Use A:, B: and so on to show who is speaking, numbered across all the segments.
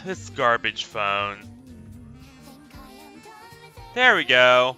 A: this garbage phone. There we go.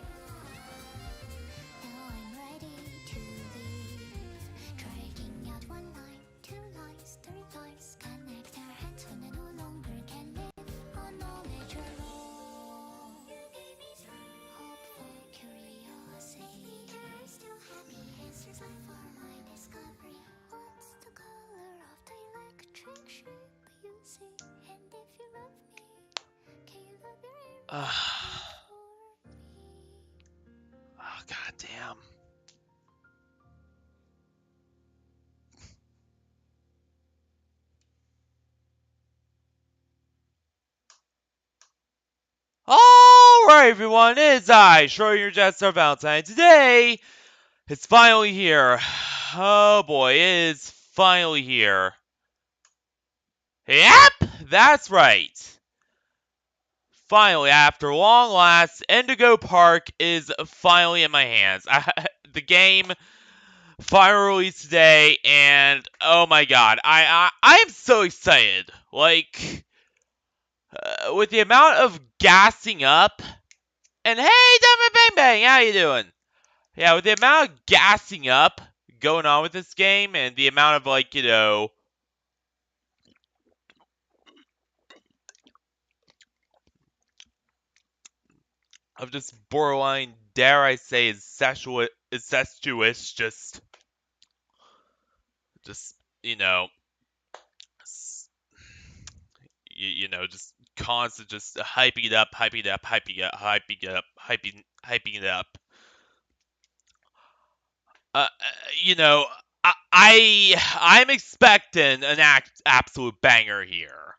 A: Oh, goddamn. Alright, everyone, it's I, Schrodinger's Jester Valentine. Today, it's finally here. Oh boy, it is finally here. Yep, that's right. Finally, after long last, Indigo Park is finally in my hands. The game finally released today, and oh my god, I am so excited. Like, with the amount of gassing up, and hey, Diamond Bang Bang, how you doing? Yeah, with the amount of gassing up going on with this game, and the amount of, like, you know, of just borderline, dare I say, incestuous, just, you know, just constant, just hyping it up, hyping it up, hyping it up, hyping it up, hyping it up. You know, I'm expecting an absolute banger here.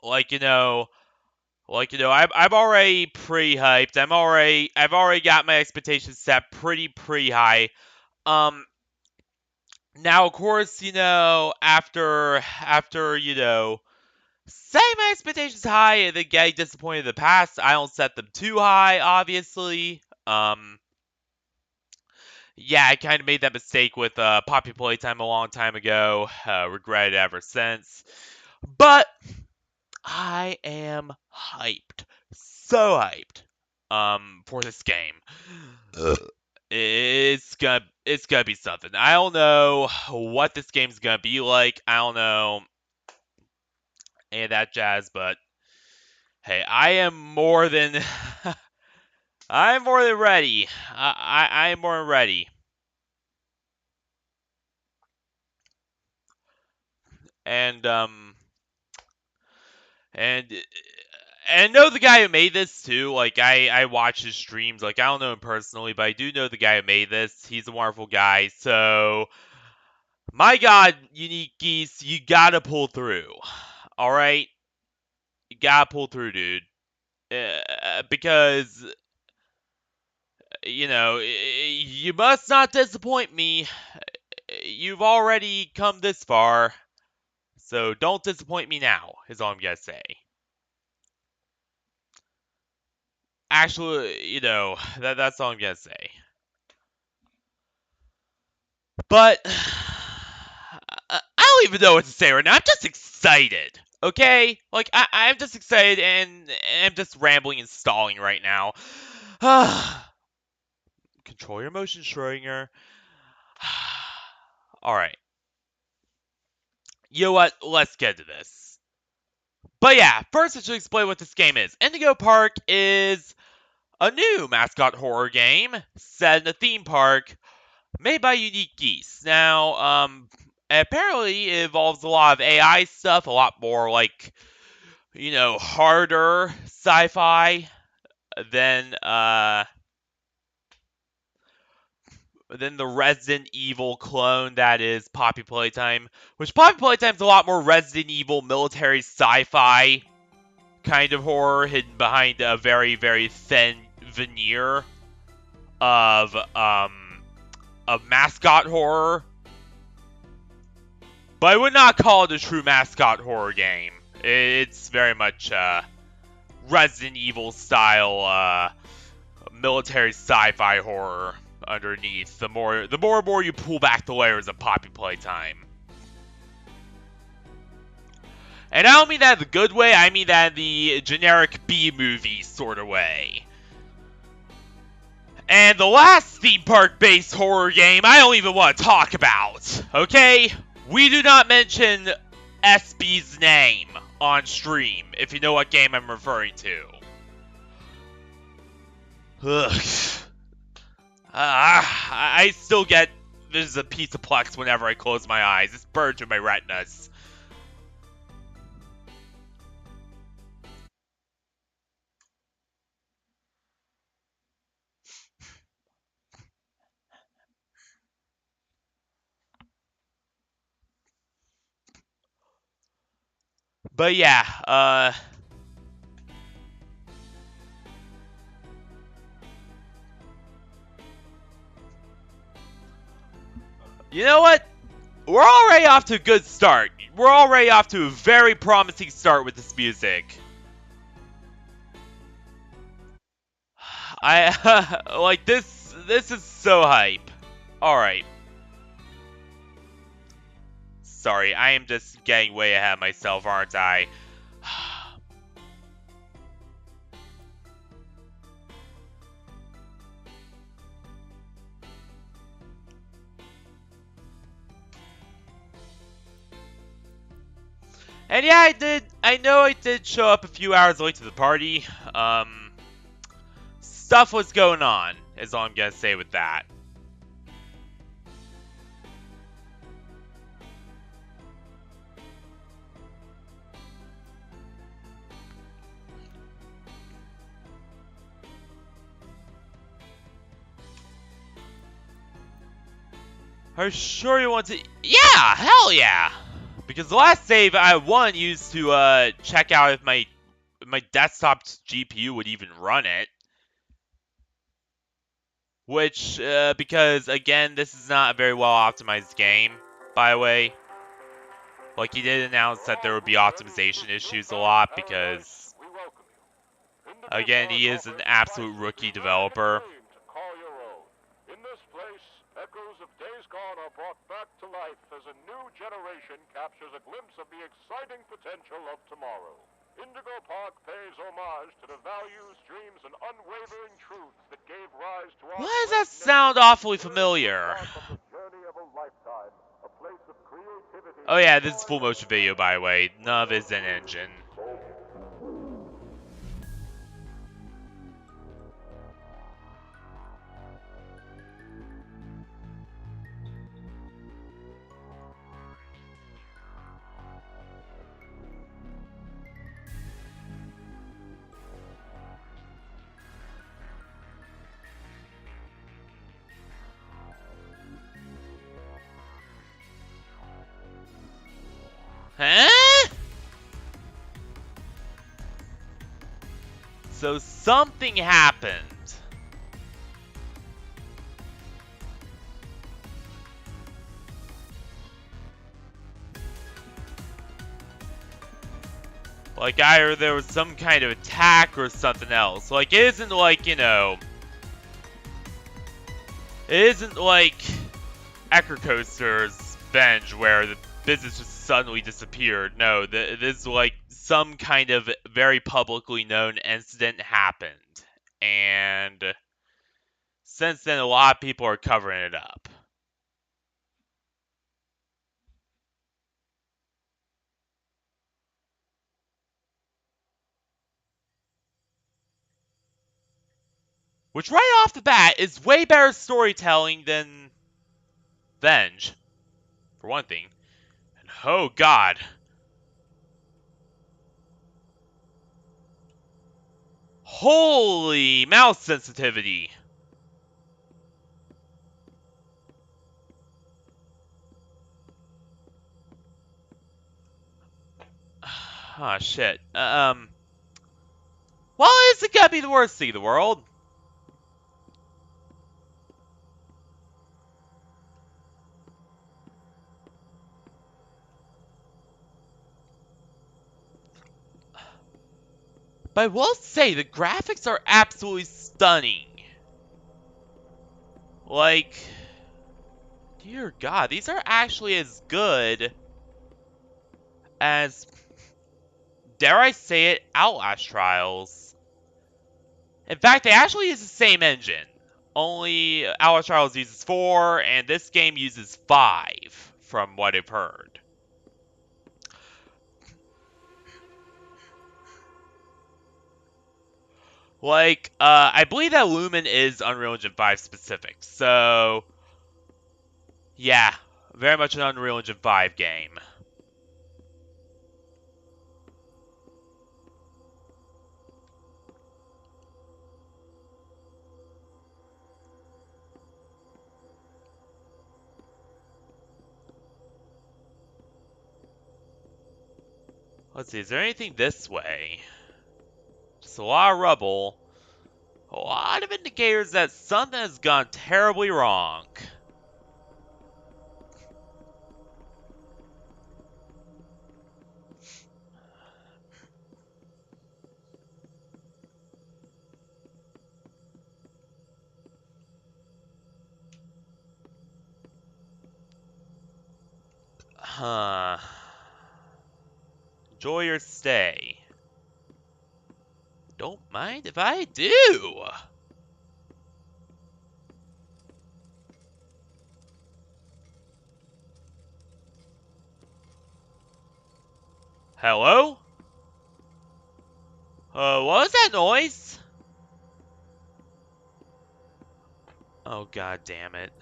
A: Like, I'm already pretty hyped. I've already got my expectations set pretty high. Now of course, after setting my expectations high and then getting disappointed in the past, I don't set them too high, obviously. Yeah, I kind of made that mistake with Poppy Playtime a long time ago. Regretted it ever since. But I am hyped. So hyped. For this game. It's gonna be something. I don't know what this game's gonna be like. I don't know any of that jazz, but hey, I am more than I'm more than ready. I am more than ready. And and I know the guy who made this too. Like I watch his streams. Like I don't know him personally, but I do know the guy who made this. He's a wonderful guy. So my God, Unique Geese, you gotta pull through. All right, you gotta pull through, dude. Because you must not disappoint me. You've already come this far, so don't disappoint me now. Is all I'm gonna say. Actually, that's all I'm gonna say. But I don't even know what to say right now. I'm just excited. Okay? Like, I'm just excited and I'm just rambling and stalling right now. Control your emotions, Schrodinger. Alright. You know what? Let's get to this. But yeah, first I should explain what this game is. Indigo Park is a new mascot horror game set in a theme park made by Unique Geese. Now, apparently it involves a lot of AI stuff, a lot more like, harder sci-fi than the Resident Evil clone that is Poppy Playtime. Which Poppy Playtime's a lot more Resident Evil military sci-fi kind of horror hidden behind a very, very thin veneer of mascot horror. But I would not call it a true mascot horror game. It's very much Resident Evil style military sci-fi horror underneath. The more and more you pull back the layers of Poppy Playtime. And I don't mean that the good way, I mean that the generic B-movie sort of way. And the last theme park-based horror game I don't even want to talk about, okay? We do not mention SB's name on stream, if you know what game I'm referring to. Ugh. I still get there's a piece of plex whenever I close my eyes. It's burned to my retinas. But yeah, you know what? We're already off to a good start. We're already off to a very promising start with this music. Like this is so hype. Alright. Sorry, I am just getting way ahead of myself, aren't I? And yeah, I know I did show up a few hours late to the party. Stuff was going on, is all I'm gonna say with that. Are you sure you want to? Yeah, hell yeah! Because the last save I used to check out if my desktop's GPU would even run it. Which, because again, this is not a very well optimized game, by the way. Like, he did announce that there would be optimization issues a lot because, again, he is an absolute rookie developer.
B: In this place, echoes of days gone are brought back to life as a new generation captures a glimpse of the exciting potential of tomorrow. Indigo Park pays homage to the values, dreams, and unwavering truths that gave rise to our...
A: Why does that sound awfully familiar? Oh yeah, this is full motion video, by the way. None of it is in engine. Huh? So something happened. Like either there was some kind of attack or something else. Like it isn't like, you know... It isn't like Ecker Coaster's Bench where the business just suddenly disappeared. No, this is like some kind of very publicly known incident happened. And since then, a lot of people are covering it up. Which right off the bat is way better storytelling than Venge, for one thing. And oh god. Holy mouse sensitivity. Ah, shit. Well, isn't gonna be the worst thing in the world. But I will say, the graphics are absolutely stunning. Like, dear God, these are actually as good as dare I say it, Outlast Trials. In fact, they actually use the same engine. Only Outlast Trials uses 4, and this game uses 5, from what I've heard. Like, I believe that Lumen is Unreal Engine 5 specific, so yeah, very much an Unreal Engine 5 game. Let's see, is there anything this way? Just a lot of rubble. A lot of indicators that something has gone terribly wrong. Huh. Enjoy your stay. Don't mind if I do. Hello? What was that noise? Oh, god damn it.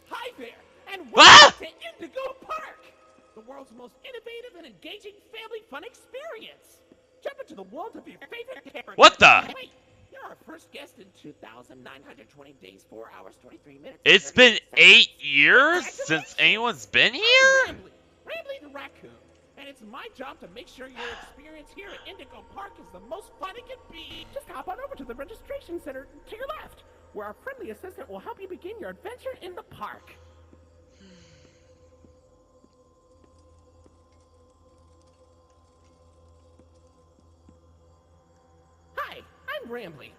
C: Hi there, and
A: Ah!
C: welcome to Indigo Park, the world's most innovative and engaging family fun experience. Jump into the world of your favorite character.
A: What the?
C: Wait, you're our first guest in 2,920 days, 4 hours, 23 minutes.
A: It's
C: 38
A: been
C: seconds.
A: 8 years since
C: Congratulations!
A: anyone's been
C: I'm
A: here?
C: Rambly the raccoon, and it's my job to make sure your experience here at Indigo Park is the most fun it can be. Just hop on over to the registration center to your left, where our friendly assistant will help you begin your adventure in the park. Hi, I'm Rambly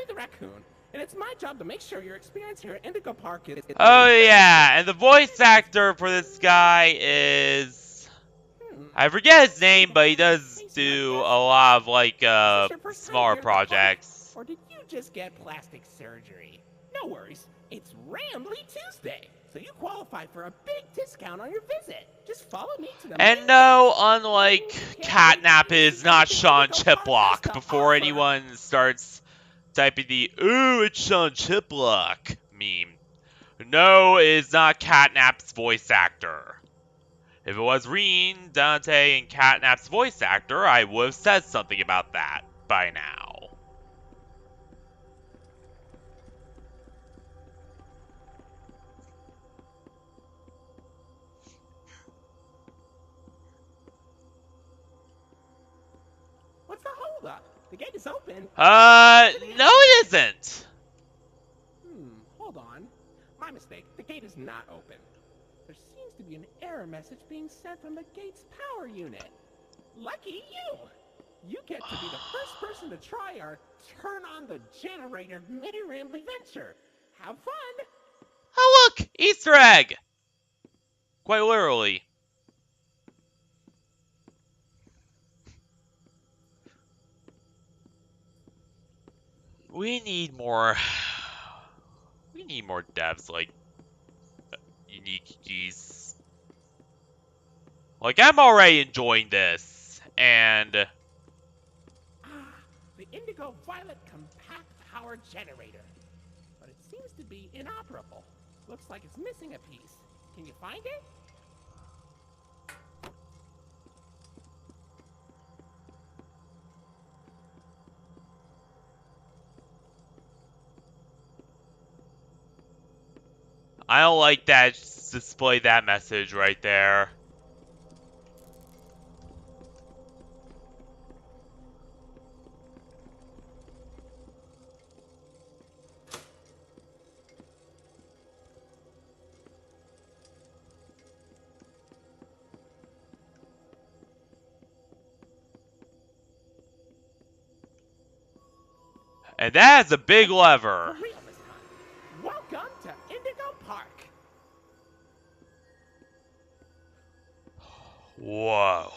C: the raccoon, and it's my job to make sure your experience here at Indigo Park is...
A: Oh yeah, and the voice actor for this guy is... I forget his name, but he does do a lot of, like,
C: Is this your first time
A: smaller
C: here at the park?
A: projects.
C: Or did you just get plastic surgery? No worries, it's Rambly Tuesday, so you qualify for a big discount on your visit. Just follow me to the
A: And
C: main
A: no,
C: gate.
A: unlike Catnap is not Sean Chiplock before anyone starts typing the "Ooh, it's Sean Chiplock" meme. No, it's not Catnap's voice actor. If it was Reen, Dante, and Catnap's voice actor, I would have said something about that by now.
C: What's the holdup? The gate is open.
A: No it isn't!
C: Hold on. My mistake. The gate is not open. There seems to be an error message being sent from the gate's power unit. Lucky you! You get to be the first person to try our turn on the generator mini Rambly venture. Have fun!
A: Oh look! Easter egg! Quite literally. We need more... We need more devs like Unique Geese. Like, I'm already enjoying this, and...
C: The Indigo Violet Compact Power Generator. But it seems to be inoperable. Looks like it's missing a piece. Can you find it?
A: I don't like that display that message right there. And that is a big lever.
C: For real this time. Welcome to Indigo Park.
A: Whoa.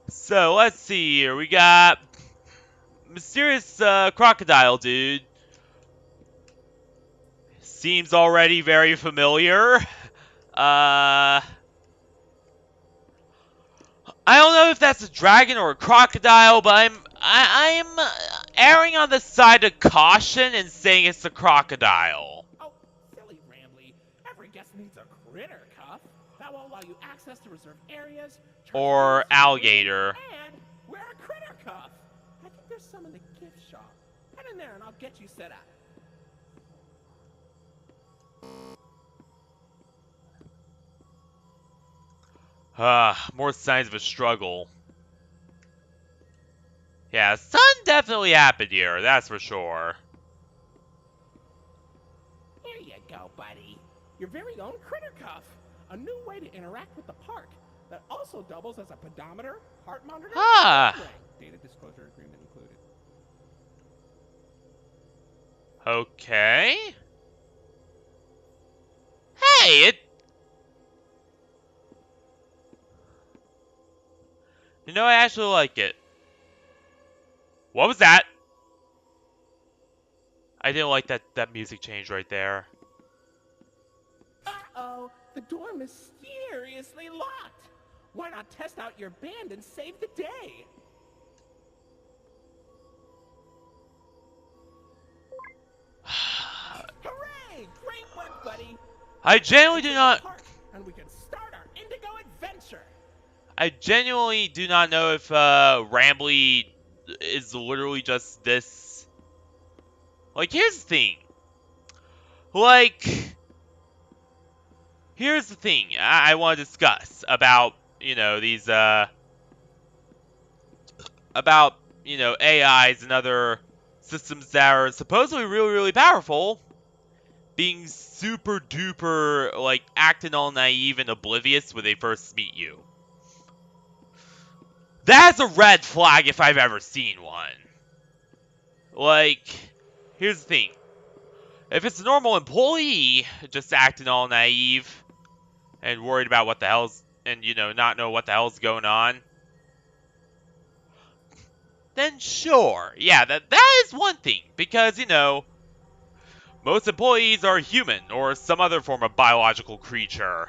A: So, let's see here. We got mysterious crocodile dude. Seems already very familiar. I don't know if that's a dragon or a crocodile, but I'm erring on the side of caution and saying it's a crocodile.
C: Oh, silly Rambly. Every guest needs a critter cuff. That will allow you access to reserved areas,
A: Or alligator.
C: and wear a critter cuff. I think there's some in the gift shop. Head in there and I'll get you set up.
A: More signs of a struggle. Yeah, something definitely happened here, that's for sure.
C: Here you go, buddy. Your very own critter cuff. A new way to interact with the park that also doubles as a pedometer, heart monitor,
A: Ah.
C: and data disclosure agreement included.
A: Okay. Hey, it... You know, I actually like it. What was that? I didn't like that music change right there.
C: Uh-oh, the door mysteriously locked. Why not test out your band and save the day? Hooray! Great work, buddy.
A: I genuinely do not...
C: And we can start our Indigo adventure.
A: I genuinely do not know if Rambly is literally just this. Like, here's the thing. Like, here's the thing I want to discuss about, you know, these, about, you know, AIs and other systems that are supposedly really, really powerful, being super duper, like, acting all naive and oblivious when they first meet you. That's a red flag if I've ever seen one. Like, here's the thing. If it's a normal employee just acting all naive and worried about what the hell's, and, you know, not know what the hell's going on, then sure. Yeah, that is one thing. Because, you know, most employees are human or some other form of biological creature.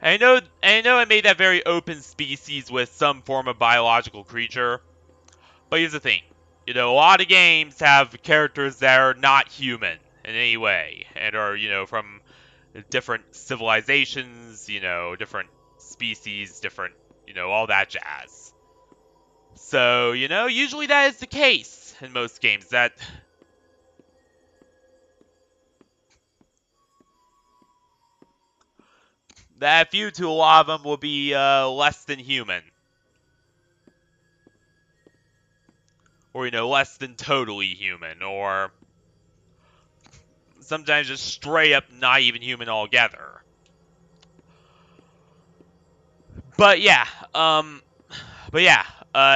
A: I know I made that very open species with some form of biological creature, but here's the thing. You know, a lot of games have characters that are not human in any way, and are, you know, from different civilizations, you know, different species, different, you know, all that jazz. So, you know, usually that is the case in most games, that few to a lot of them will be less than human. Or, you know, less than totally human, or sometimes just straight up not even human altogether. But yeah,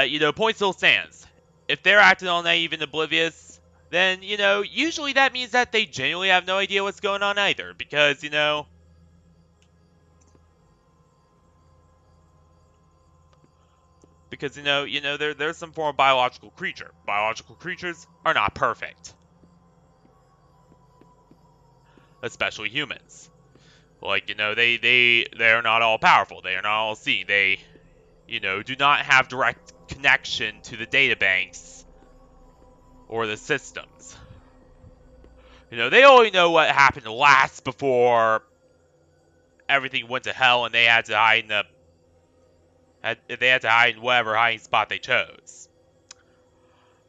A: you know, point still stands. If they're acting all naive and oblivious, then, you know, usually that means that they genuinely have no idea what's going on either, because, you know, there's some form of biological creature. Biological creatures are not perfect. Especially humans. Like, you know, they're not all powerful. They are not all seeing. They, you know, do not have direct connection to the databanks or the systems. You know, they only know what happened last before everything went to hell and they had to hide in whatever hiding spot they chose.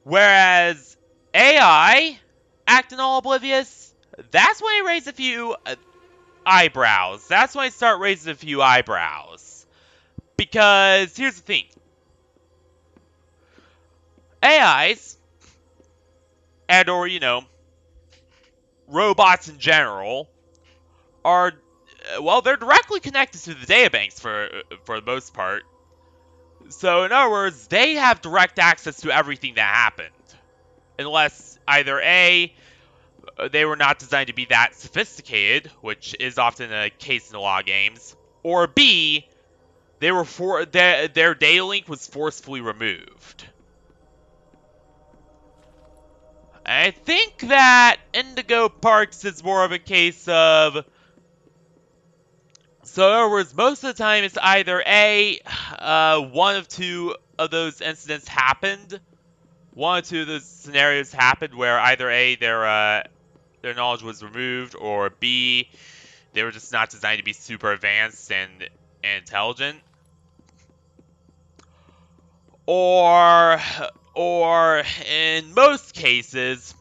A: Whereas AI, acting all oblivious, that's when I raise a few eyebrows. That's when I start raising a few eyebrows. Because here's the thing. AIs, and or, robots in general, are, well, they're directly connected to the databanks for the most part. So, in other words, they have direct access to everything that happened. Unless either A, they were not designed to be that sophisticated, which is often a case in a lot of games, or B, their data link was forcefully removed. I think that Indigo Parks is more of a case of. So, in other words, most of the time it's either A, one of two of those incidents happened, one or two of those scenarios happened where either A, their knowledge was removed, or B, they were just not designed to be super advanced and intelligent. Or in most cases,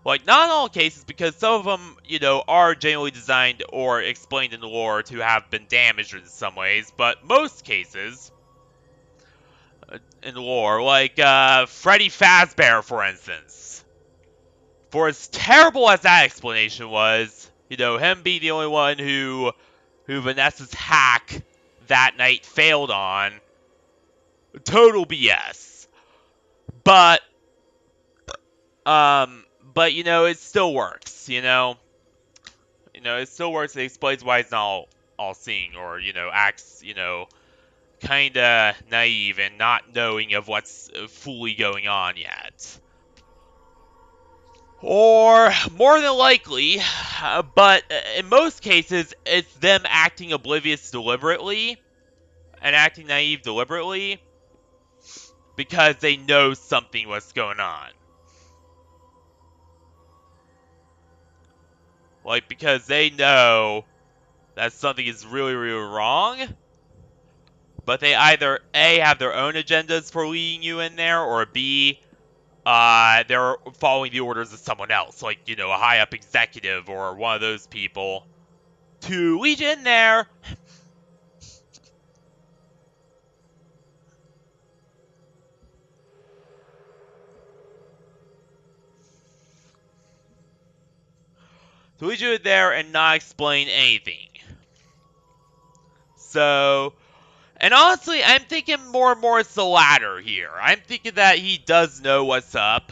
A: like not in all cases, because some of them, are generally designed or explained in the lore to have been damaged in some ways, but most cases in the lore, like Freddy Fazbear, for instance, for as terrible as that explanation was, him being the only one who Vanessa's hack that night failed on, total BS. But it still works. It still works. It explains why it's not all seeing, or acts kind of naive and not knowing of what's fully going on yet. Or more than likely, but in most cases, it's them acting oblivious deliberately and acting naive deliberately because they know something was going on. Like, because they know that something is really, really wrong, but they either A, have their own agendas for leading you in there, or B, they're following the orders of someone else, like, a high-up executive or one of those people, to lead you in there. To lead you in there and not explain anything. So, and honestly, I'm thinking more and more it's the latter here. I'm thinking that he does know what's up.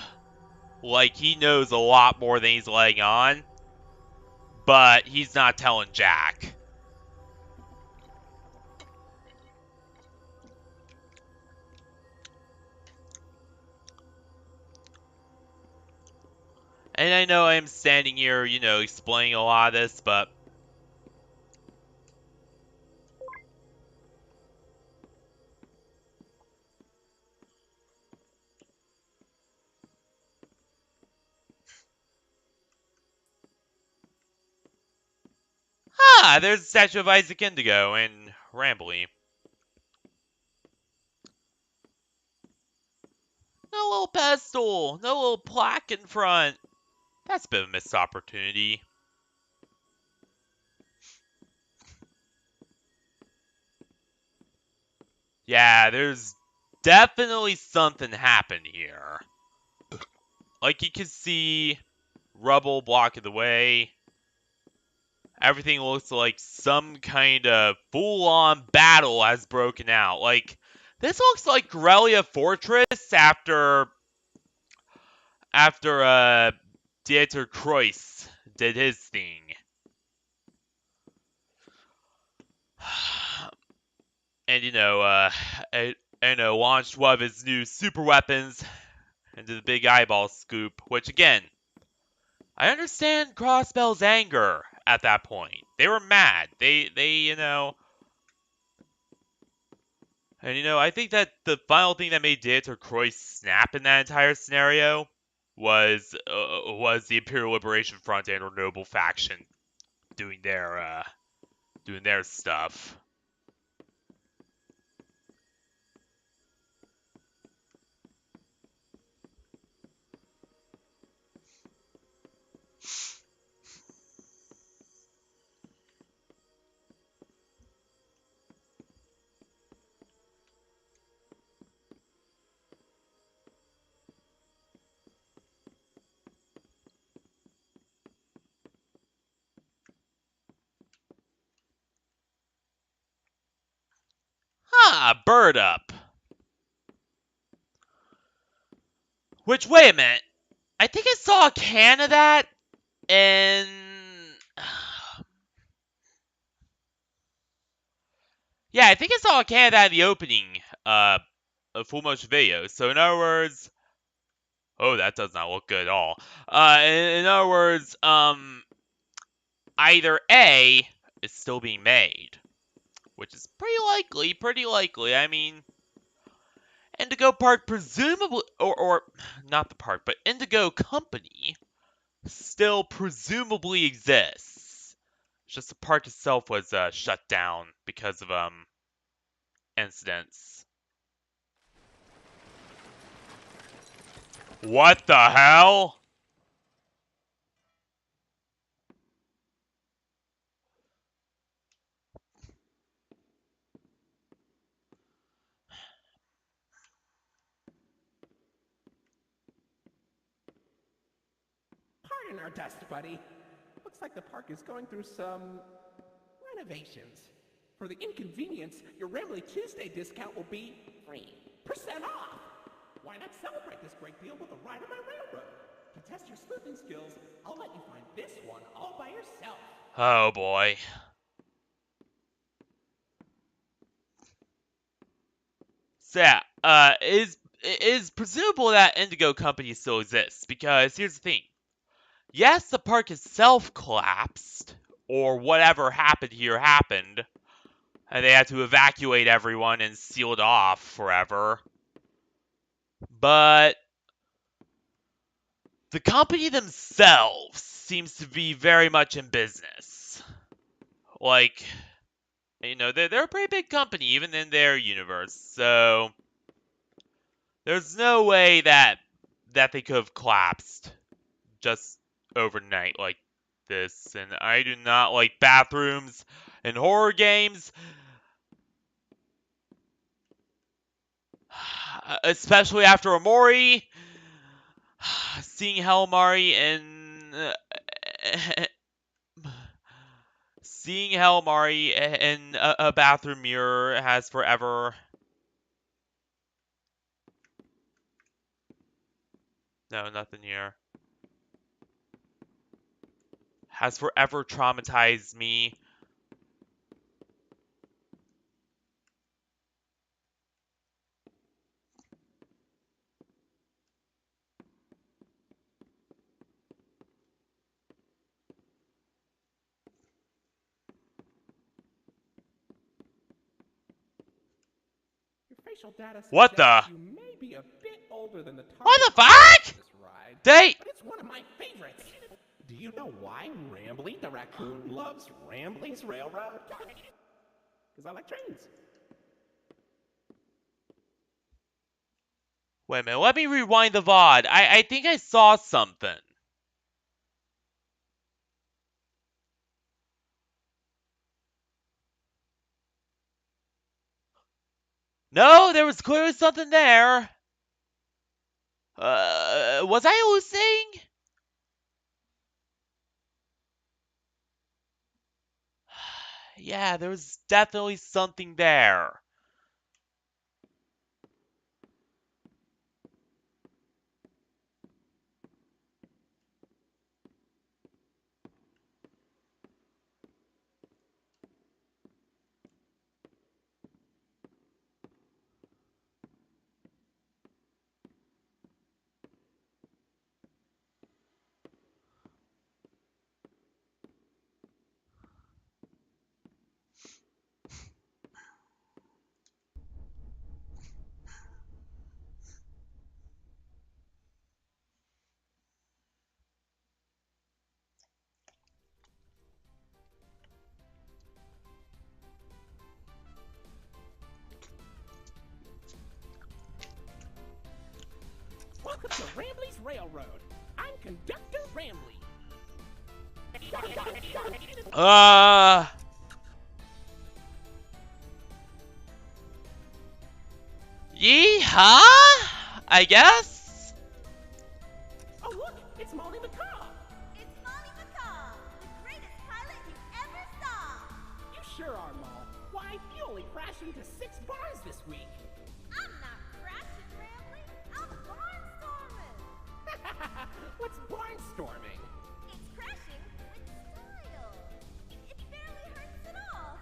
A: Like, he knows a lot more than he's letting on. But he's not telling Jack. And I know I'm standing here, explaining a lot of this, but there's a statue of Isaac Indigo and Rambley. No little pedestal, no little plaque in front. That's a bit of a missed opportunity. Yeah, there's definitely something happened here. Like, you can see rubble blocking the way. Everything looks like some kind of full-on battle has broken out. Like, this looks like Corellia Fortress after Dieter Kreuz did his thing. And launched one of his new super weapons into the big eyeball scoop, which again, I understand Crossbell's anger at that point. They were mad. And I think that the final thing that made Dieter Kreuz snap in that entire scenario was the Imperial Liberation Front and or Noble faction doing their stuff. Bird Up. Which, wait a minute. I think I saw a can of that in... Yeah, I think I saw a can of that in the opening of full motion video. So in other words... Oh, that does not look good at all. In other words, either A is still being made, which is pretty likely. I mean, Indigo Park presumably, or not the park, but Indigo Company still presumably exists. It's just the park itself was shut down because of incidents. What the hell?
C: Pardon our dust, buddy. Looks like the park is going through some renovations. For the inconvenience, your Rambly Tuesday discount will be 3% off. Why not celebrate this great deal with a ride on my railroad? To test your sleuthing skills, I'll let you find this one all by yourself.
A: Oh boy. So yeah, it is presumable that Indigo Company still exists, because here's the thing. Yes, the park itself collapsed, or whatever happened here happened, and they had to evacuate everyone and seal it off forever. But the company themselves seems to be very much in business. Like, you know, they're a pretty big company, even in their universe, so there's no way that they could have collapsed just overnight like this. And I do not like bathrooms in horror games, especially after Omori. Seeing Helmari in a bathroom mirror has forever... No, nothing here. Has forever traumatized me.
C: Your facial data
A: What
C: suggests
A: the?
C: you may be a bit older than the target
A: What the
C: audience
A: fuck?
C: for this ride,
A: They...
C: but it's one of my favorites. Do you know why Rambly the raccoon loves Rambly's Railroad? Because I like trains.
A: Wait a minute, let me rewind the VOD. I think I saw something. No, there was clearly something there. Was I hallucinating? Yeah, there was definitely something there.
C: Welcome to Rambly's Railroad. I'm Conductor Rambly.
A: Yeehaw? I guess?
C: Oh look, it's Molly McCaw.
D: It's Molly McCaw, the greatest pilot you ever saw.
C: You sure are, Mol. Why, you only only crashed into 6 bars this week.
D: I'm not crashing, Ramley. I'm barnstorming.
C: What's barnstorming?
D: It's crashing with style. It barely hurts at all.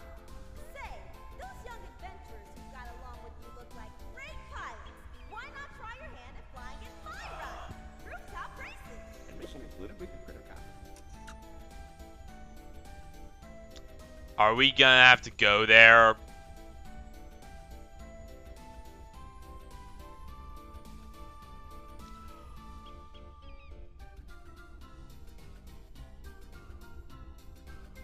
D: Say, those young adventurers who got along with you look like great pilots. Why not try your hand at flying in my ride? Rooftop races.
C: Admission included with the critter cop.
A: Are we gonna have to go there?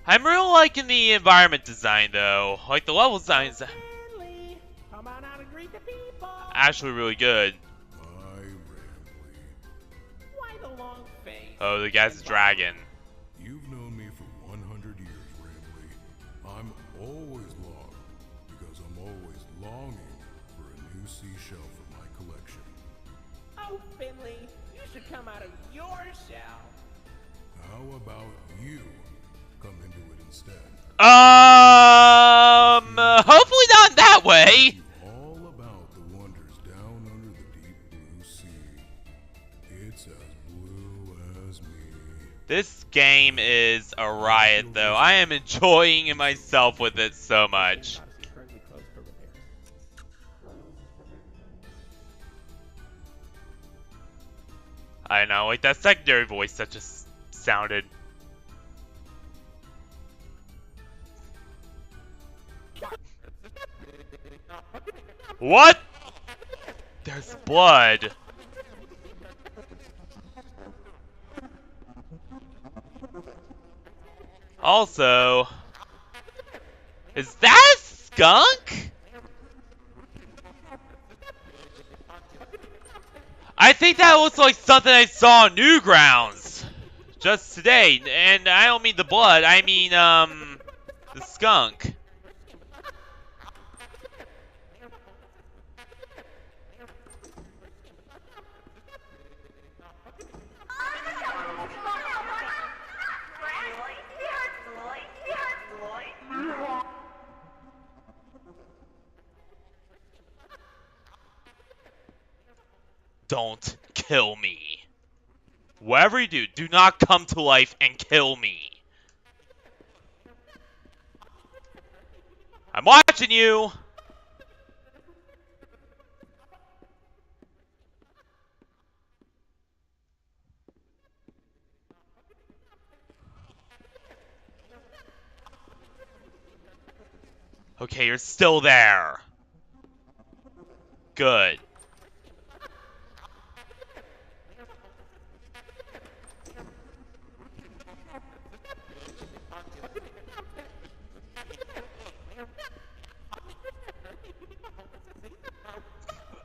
A: I'm really liking the environment design though. Like the level design is
C: Finally, come on out and greet the people.
A: actually really good.
B: Hi, Ramley.
C: Why the long face?
A: Oh, the guy's a dragon.
B: You've known me for 100 years, Ramley. I'm always long because I'm always longing for a new seashell for my collection.
C: Oh, Finley, you should come out of your shell.
B: How about you come into it instead?
A: Hopefully not in that way.
B: All about the wonders down under the deep blue sea. It's as blue as me.
A: This game is a riot though. I am enjoying myself with it so much.
C: Odyssey currently closed for repairs.
A: I know, like that secondary voice that just sounded. What? There's blood. Also, is that a skunk? I think that looks like something I saw on Newgrounds just today, and I don't mean the blood, I mean, the skunk. Don't kill me. Whatever you do, do not come to life and kill me. I'm watching you. Okay, you're still there. Good.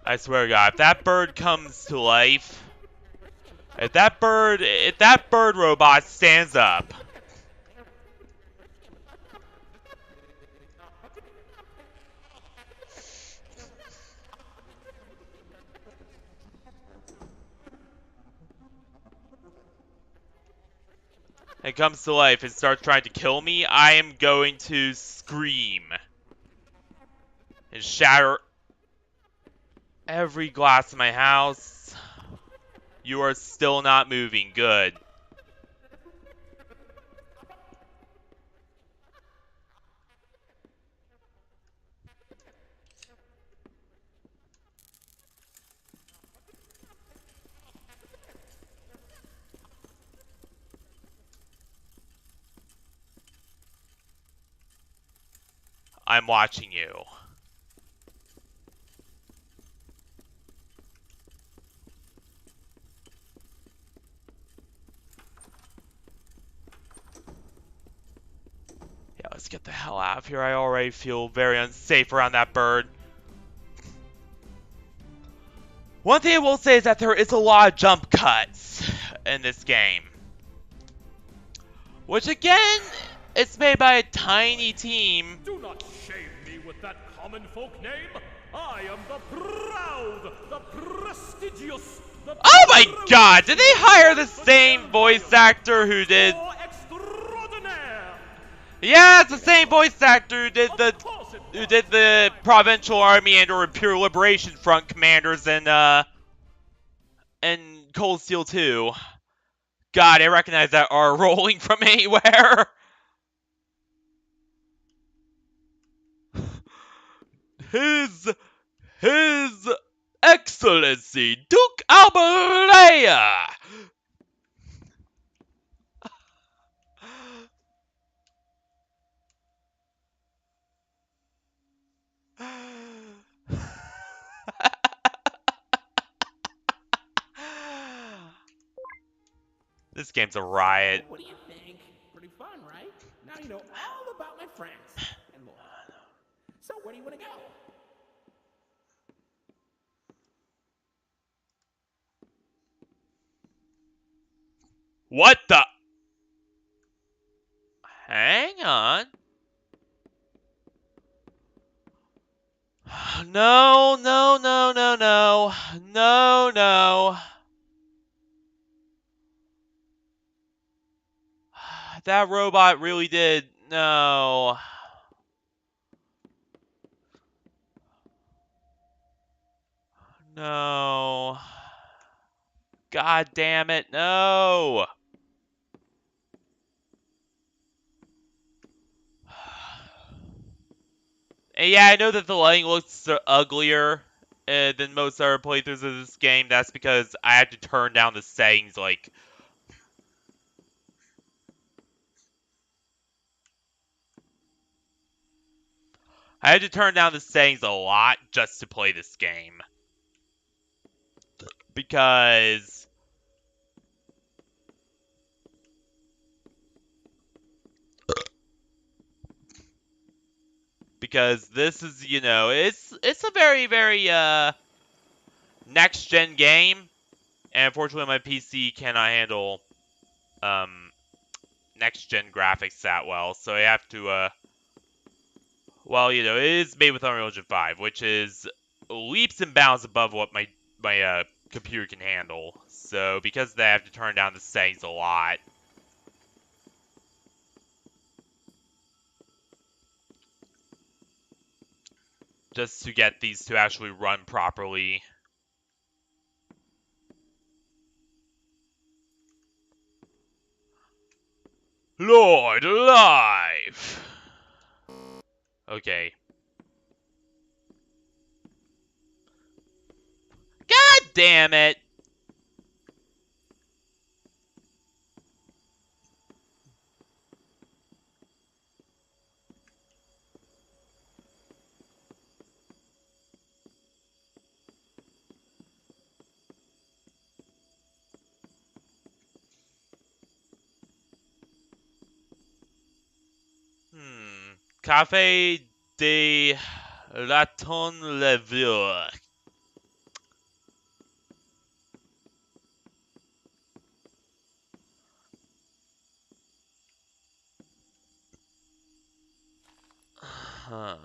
A: I swear to God, if that bird comes to life, if that bird robot stands up, and comes to life and starts trying to kill me, I am going to scream and shatter every glass in my house. You are still not moving. Good. I'm watching you. Yeah, let's get the hell out of here. I already feel very unsafe around that bird. One thing I will say is that there is a lot of jump cuts in this game. Which again, it's made by a tiny team.
E: Do not shame me with that common folk name. I am the proud, the prestigious, the
A: Oh my God! Did they hire the same voice actor who did?
E: extraordinaire.
A: Yeah, it's the same voice actor who did the
E: Of course
A: who did the Provincial Army and or Imperial Liberation Front commanders in Cold Steel 2. God, I recognize that R rolling from anywhere. His Excellency Duke Albalea. This game's a riot.
C: What do you think? Pretty fun, right? Now you know all about my friends and more. So where do you want to go?
A: What the? Hang on. No, no, no, no, no. No, no. That robot really did. No. No. God damn it, no. And yeah, I know that the lighting looks uglier than most other playthroughs of this game. That's because I had to turn down the settings, like... I had to turn down the settings a lot just to play this game. Because... this is, you know, it's a very, very, next-gen game. And unfortunately, my PC cannot handle, next-gen graphics that well. So I have to, well, you know, it is made with Unreal Engine 5, which is leaps and bounds above what my computer can handle. So because of that, I have to turn down the settings a lot. Just to get these to actually run properly. Lord alive! Okay. God damn it! Café de Raton Levure. Huh.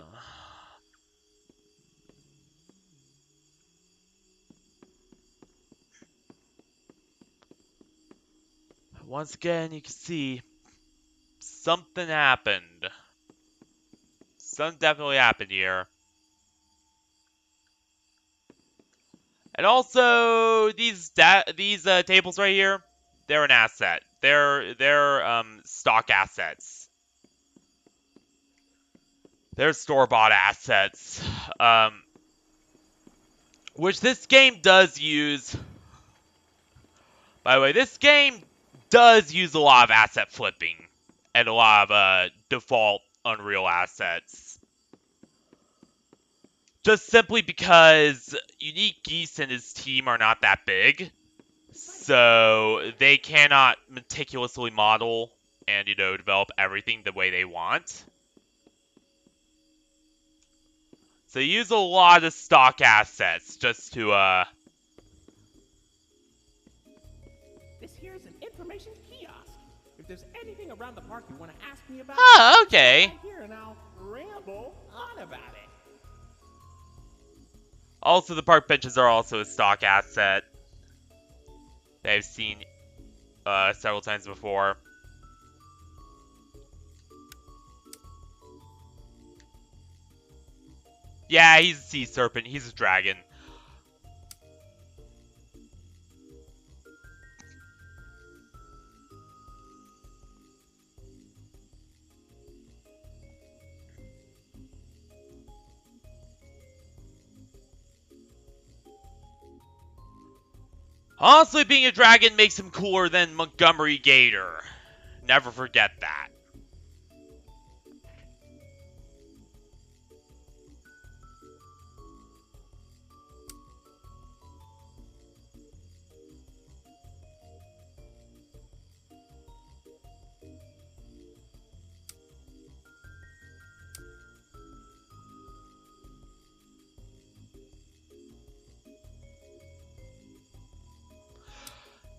A: Once again, you can see something happened. Something definitely happened here. And also, these tables right here, they're an asset. They're stock assets. They're store-bought assets. Which this game does use. By the way, this game does use a lot of asset flipping. And a lot of default Unreal assets. Just simply because Unique Geese and his team are not that big. So they cannot meticulously model and, you know, develop everything the way they want. So they use a lot of stock assets just to,
C: This here is an information kiosk. If there's anything around the park you want to ask me about,
A: Oh, okay.
C: right here and I'll ramble on about it.
A: Also, the park benches are also a stock asset that I've seen several times before. Yeah, he's a sea serpent. He's a dragon. Honestly, being a dragon makes him cooler than Montgomery Gator. Never forget that.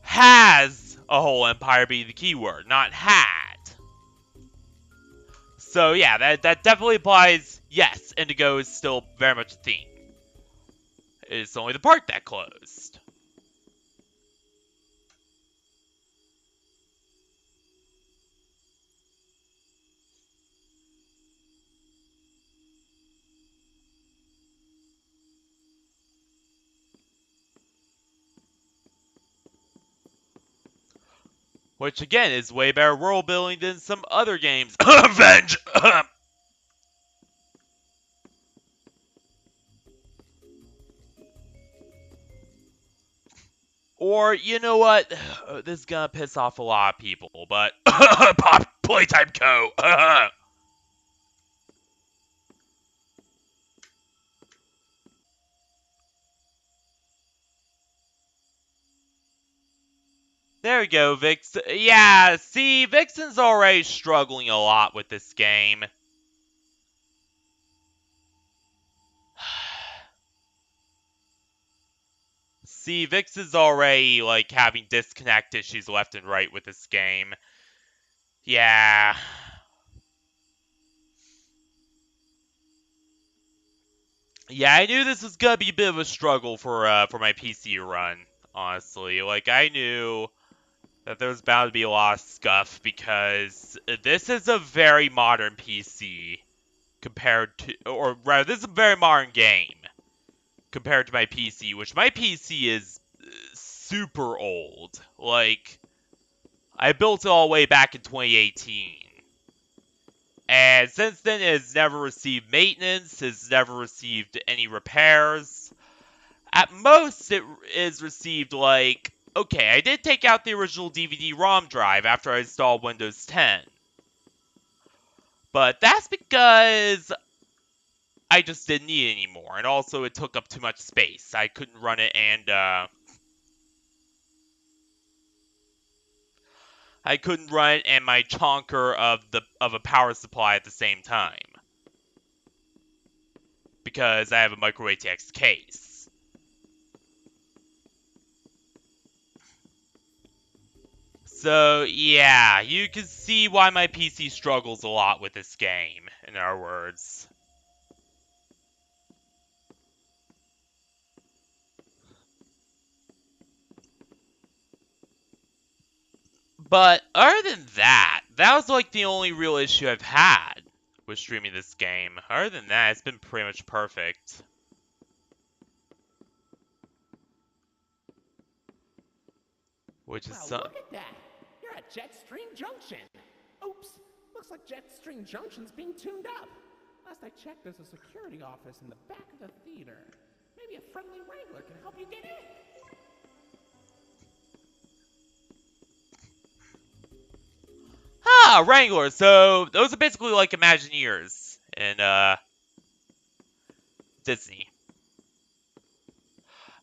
A: Has a whole empire be the keyword, not had. So yeah, that definitely applies. Yes, Indigo is still very much a theme. It's only the park that closed. Which again is way better world building than some other games. Avenge! Or, you know what? This is gonna piss off a lot of people, but Pop Playtime Co. There we go, Vix. Yeah, see, Vixen's already struggling a lot with this game. See, Vix is already, like, having disconnect issues left and right with this game. Yeah. Yeah, I knew this was gonna be a bit of a struggle for my PC run, honestly. Like, I knew that there was bound to be a lot of scuff, because this is a very modern PC compared to, or rather, this is a very modern game compared to my PC, which my PC is super old. Like, I built it all the way back in 2018. And since then, it has never received maintenance, has never received any repairs. At most, it is received, like, okay, I did take out the original DVD-ROM drive after I installed Windows 10. But that's because I just didn't need it anymore, and also it took up too much space. I couldn't run it, and I couldn't run it and my chonker of a power supply at the same time, because I have a micro ATX case. So yeah, you can see why my PC struggles a lot with this game, in other words. But other than that, that was like the only real issue I've had with streaming this game. Other than that, it's been pretty much perfect. Which is
C: Well, look at that. You're at Jetstream Junction. Oops. Looks like Jetstream Junction's being tuned up. Last I checked, there's a security office in the back of the theater. Maybe a friendly wrangler can help you get in.
A: Ah, Wranglers. So those are basically like Imagineers in Disney.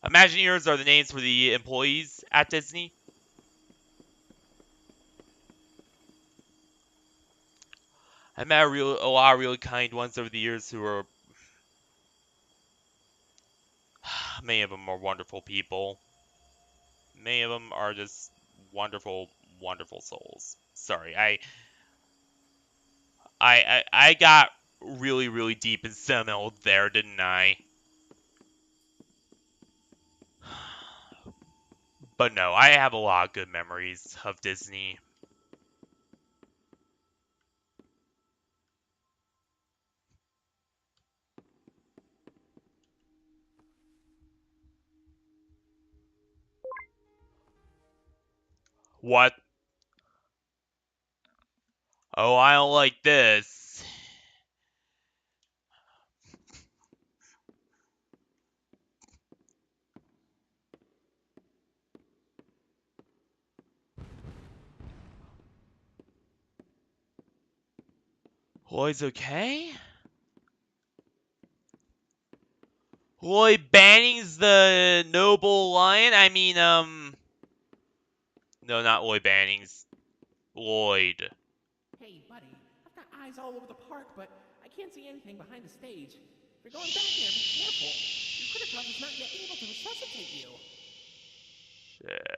A: Imagineers are the names for the employees at Disney. I met a lot of really kind ones over the years who are. Many of them are wonderful people. Many of them are just wonderful, wonderful souls. Sorry, I got really, really deep and sentimental there, didn't I? But no, I have a lot of good memories of Disney. What? Oh, I don't like this. Lloyd's okay? Lloyd Banning's the noble lion? I mean, no, not Lloyd Banning's. Lloyd.
C: Hey, buddy, I've got eyes all over the park, but I can't see anything behind the stage. If you're going back there, be careful. Your critter club is not yet able to resuscitate you.
A: Shit.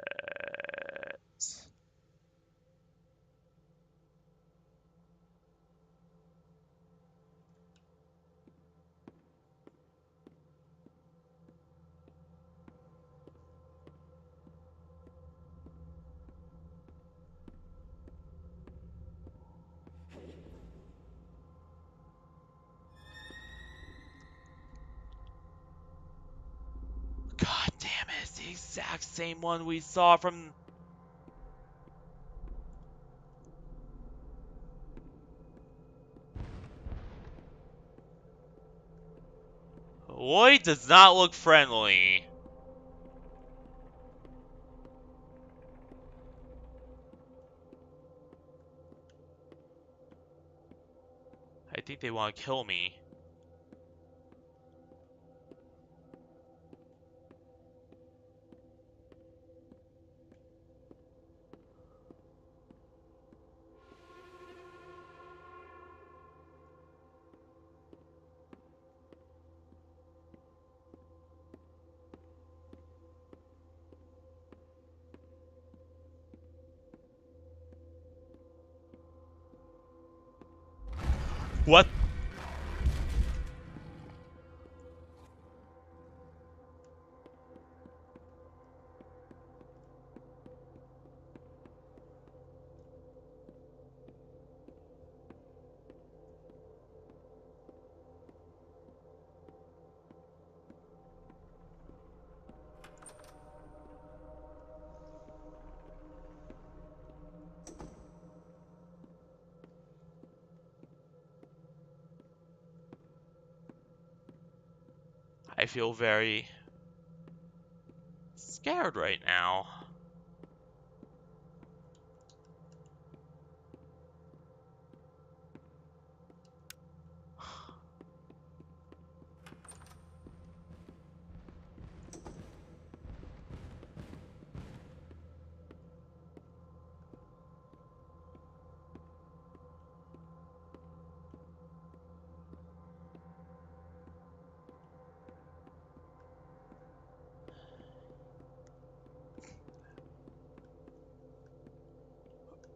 A: God damn it, it's the exact same one we saw from... Lloyd does not look friendly. I think they want to kill me. What? I feel very scared right now.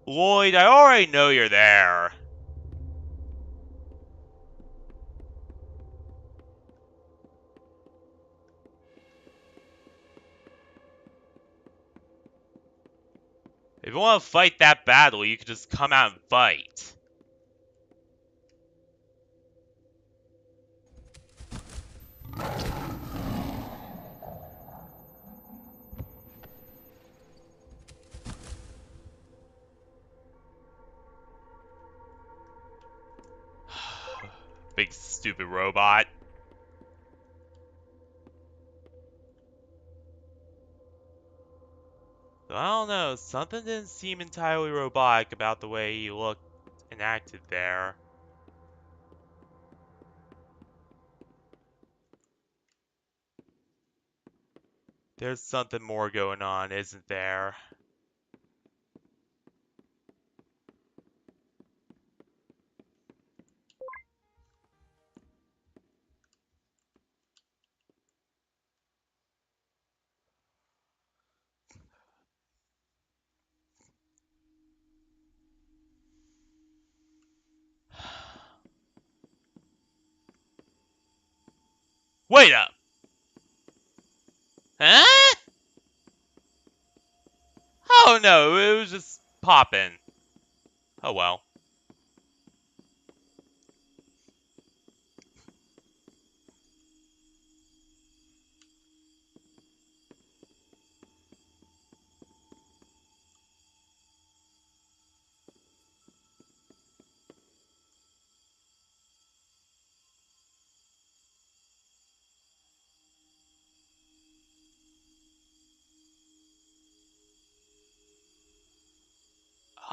A: Lloyd, I already know you're there. If you want to fight that battle, you could just come out and fight. Big stupid robot. So I don't know, something didn't seem entirely robotic about the way he looked and acted there. There's something more going on, isn't there? Wait up! Huh? Oh no, it was just popping. Oh well.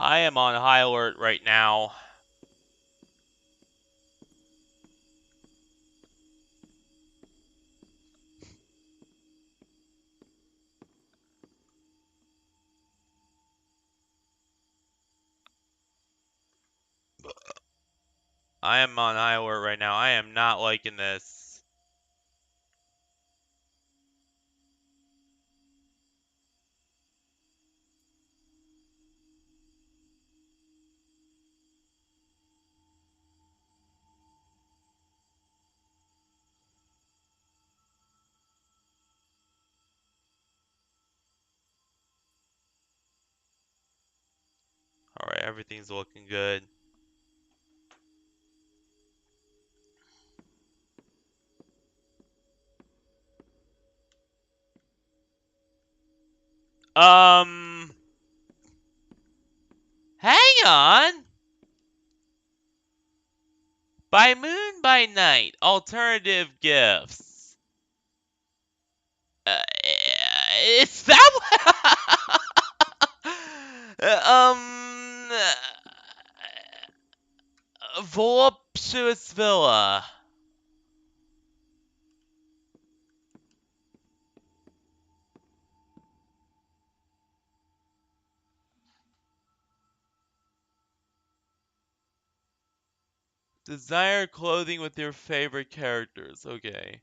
A: I am on high alert right now. I am on high alert right now. I am not liking this. Alright, everything's looking good. Hang on! By moon, by night, alternative gifts. Is that voluptuous villa. Desire clothing with your favorite characters. Okay.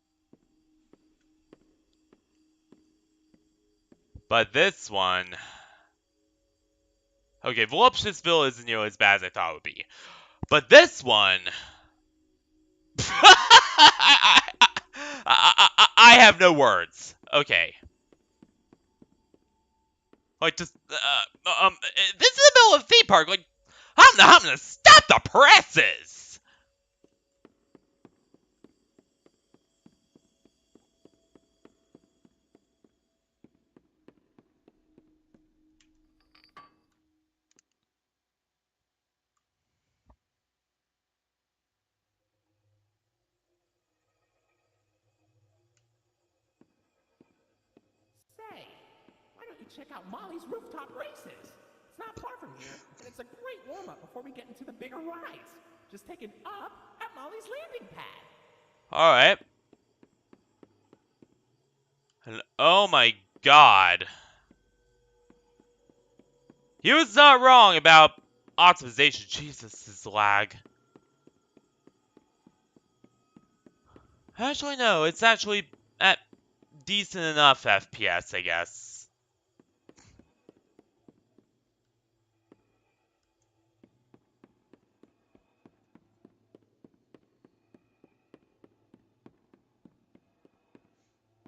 A: But this one... Okay, voluptuous villa isn't nearly as bad as I thought it would be. But this one... I have no words. Okay. Like, just, this is the middle of a theme park. Like, I'm gonna stop the presses!
C: Say, why don't you check out Molly's rooftop races? It's not far from here, and it's a great warm-up before we get into the bigger rides. Just take it up at Molly's landing pad.
A: Alright. And oh my god. He was not wrong about optimization. Jesus, this lag. Actually, no. It's actually at decent enough FPS, I guess.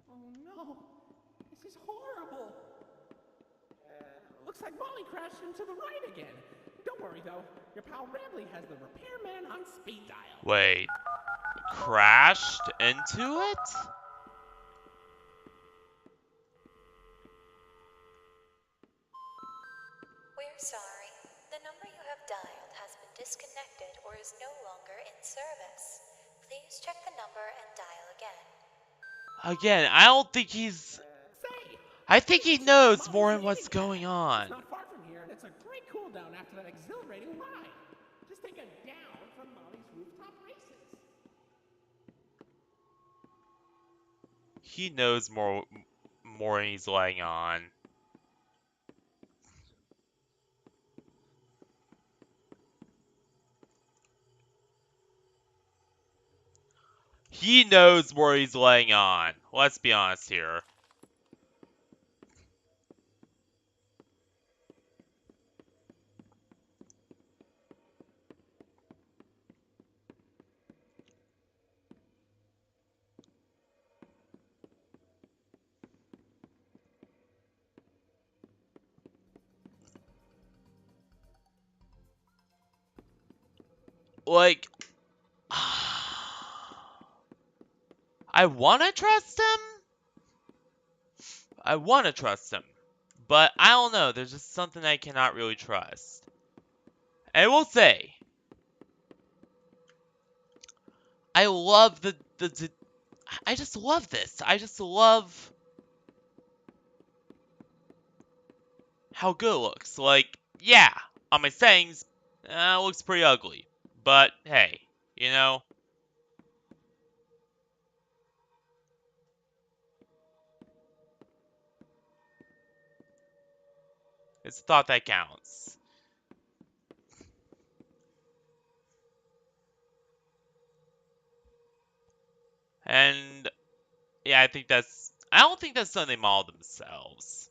C: Oh no, this is horrible. Looks like Molly crashed into the ride again. Don't worry though, your pal Rambley has the repairman on speed dial.
A: Wait. Crashed into it?
F: We're sorry. The number you have dialed has been disconnected or is no longer in service. Please check the number and dial again.
A: Again, I don't think he's...
C: Say,
A: I think he knows more than what's going
C: it's
A: on.
C: not far from here, and it's a great cool down after that exhilarating ride. Just take a down from Molly's rooftop races.
A: He knows more than he's letting on. He knows where he's laying on. Let's be honest here. Like... I want to trust him? I want to trust him. But I don't know. There's just something I cannot really trust. And I will say, I love I just love this. I just love how good it looks. Like, yeah, on my settings, looks pretty ugly. But hey, it's a thought that counts. And yeah, I don't think that's something they modeled themselves.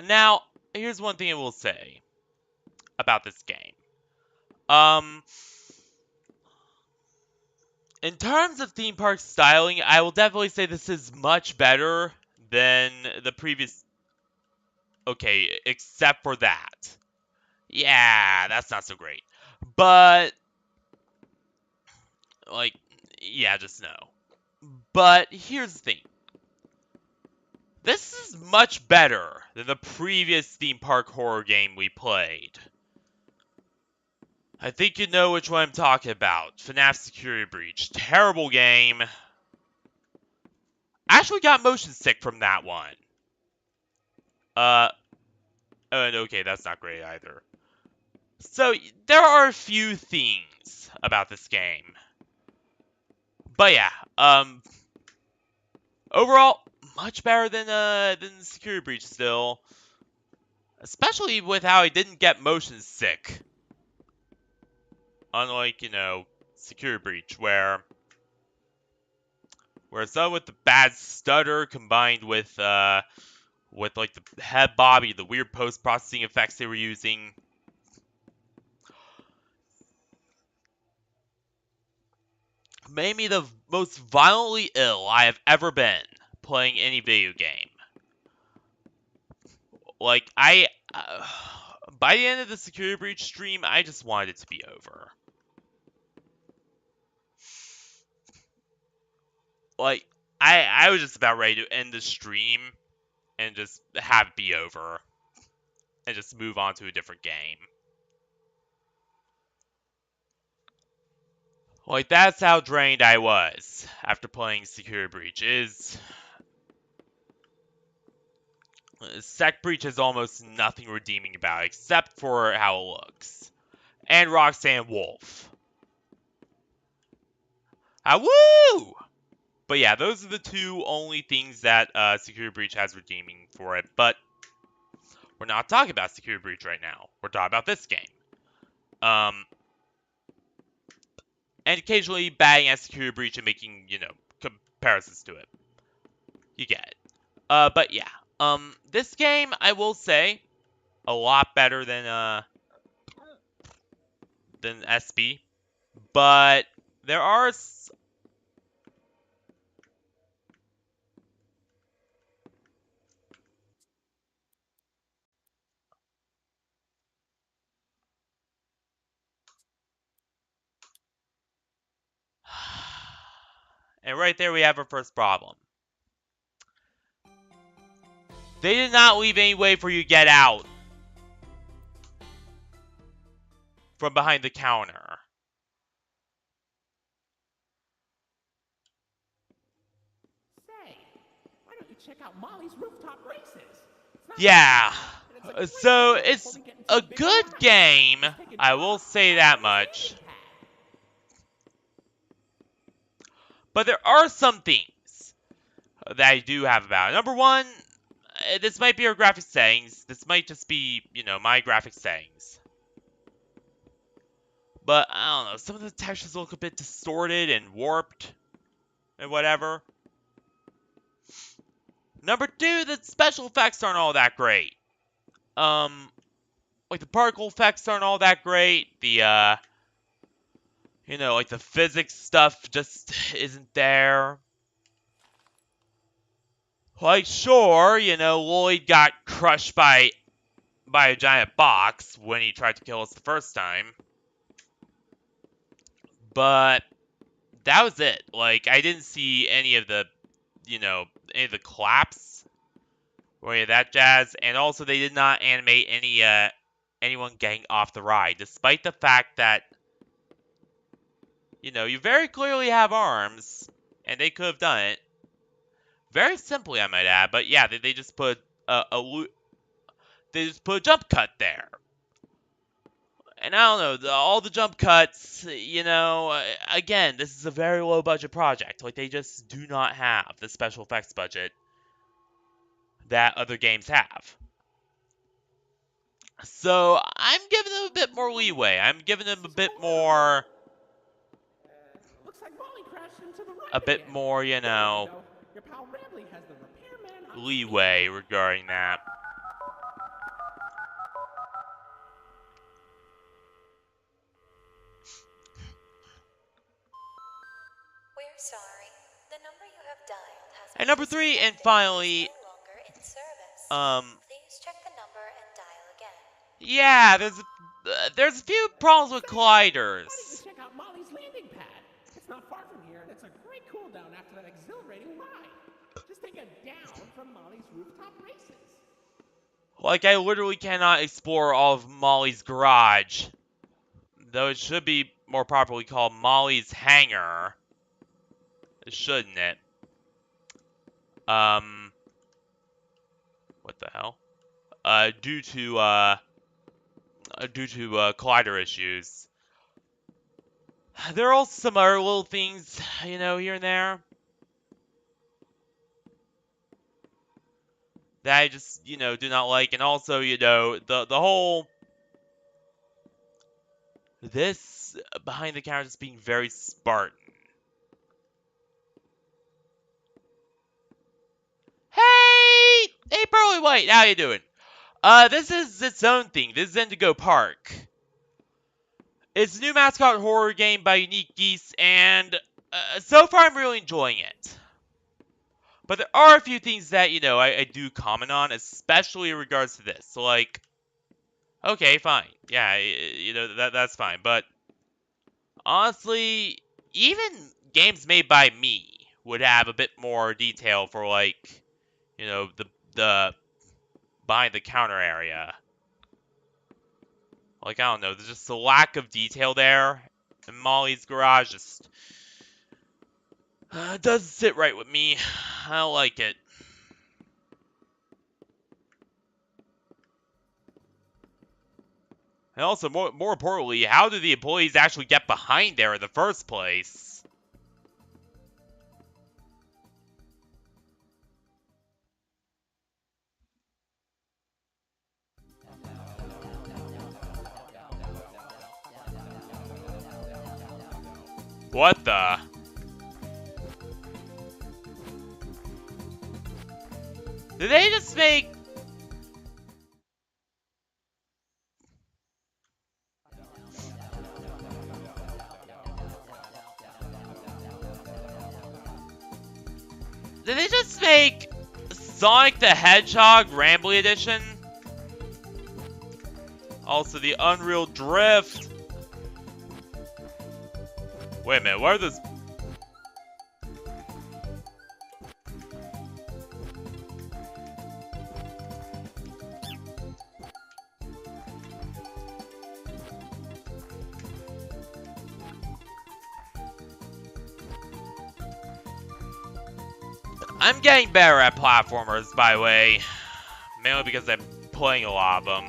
A: Now, here's one thing I will say about this game. Um, in terms of theme park styling, I will definitely say this is much better than the previous. Okay, except for that. Yeah, that's not so great. But, like, yeah, just no. But here's the thing. This is much better than the previous theme park horror game we played. I think you know which one I'm talking about. FNAF Security Breach. Terrible game. Actually got motion sick from that one. And okay, that's not great either. So, there are a few things about this game. But yeah, overall, much better than Security Breach still. Especially with how I didn't get motion sick. Unlike, Security Breach, where some with the bad stutter combined with like the head bobby, the weird post-processing effects they were using. Made me the most violently ill I have ever been playing any video game. Like, by the end of the Security Breach stream, I just wanted it to be over. Like, I was just about ready to end the stream and just have it be over. And just move on to a different game. Like, that's how drained I was after playing Security Breach. Sec Breach has almost nothing redeeming about it, except for how it looks. And Roxanne Wolf. Woo! But yeah, those are the two only things that Security Breach has redeeming for it. But we're not talking about Security Breach right now. We're talking about this game. And occasionally batting at Security Breach and making, comparisons to it. You get it. But yeah. This game, I will say, a lot better than SB. But there are and right there we have our first problem. They did not leave any way for you to get out from behind the counter.
C: Say, why don't you check out Molly's rooftop races? It's not
A: Yeah.
C: and it's a great
A: So
C: way
A: it's
C: to get into
A: a
C: big
A: good
C: prize.
A: game.
C: Just take a
A: I
C: job
A: will say that
C: as a
A: much.
C: handy cat.
A: But there are some things that I do have about it. Number one, this might be our graphic settings. This might just be, my graphic settings. But I don't know, some of the textures look a bit distorted and warped and whatever. Number two, the special effects aren't all that great. Like the particle effects aren't all that great. The like the physics stuff just isn't there. Like sure, Lloyd got crushed by a giant box when he tried to kill us the first time. But that was it. Like I didn't see any of the, any of the collapse or any of that jazz. And also, they did not animate anyone getting off the ride, despite the fact that, you very clearly have arms, and they could have done it very simply, I might add. But yeah, they just put they just put a jump cut there. And I don't know, all the jump cuts, again, this is a very low budget project. Like, they just do not have the special effects budget that other games have. So, I'm giving them a bit more leeway. I'm giving them a bit more,
C: Looks like Molly crashed into the ride
A: a bit
C: again.
A: more,
C: Your pal Rambley has the repairman on speed.
A: leeway regarding that.
F: We're sorry. The number you have dialed has
A: And
F: been
A: number 3, and
F: disconnected
A: finally,
F: is no longer in service.
A: um,
F: Please check the number and dial again.
A: yeah, there's a few problems with
C: Why don't
A: colliders.
C: you check out Molly's landing pad? It's not far from here, and it's a great cool down after that exhilarating ride. Just take a down from Molly's rooftop races.
A: Like, I literally cannot explore all of Molly's garage. Though it should be more properly called Molly's hangar. Shouldn't it? What the hell? Due to collider issues. There are also some other little things, here and there, that I just, do not like. And also, the whole, this behind the counter just being very Spartan. Hey, Pearly White, how you doing? This is its own thing. This is Indigo Park. It's a new mascot horror game by Unique Geese, and so far I'm really enjoying it. But there are a few things that, I do comment on, especially in regards to this. So, like, okay, fine. Yeah, that's fine. But, honestly, even games made by me would have a bit more detail for, like, the behind the counter area. Like, I don't know, there's just a lack of detail there. And Molly's garage just doesn't sit right with me. I don't like it. And also, more importantly, how do the employees actually get behind there in the first place? What the? Did they just make... Did they just make Sonic the Hedgehog Rambley Edition? Also, the Unreal Drift. Wait a minute, what are those? I'm getting better at platformers, by the way. Mainly because I'm playing a lot of them.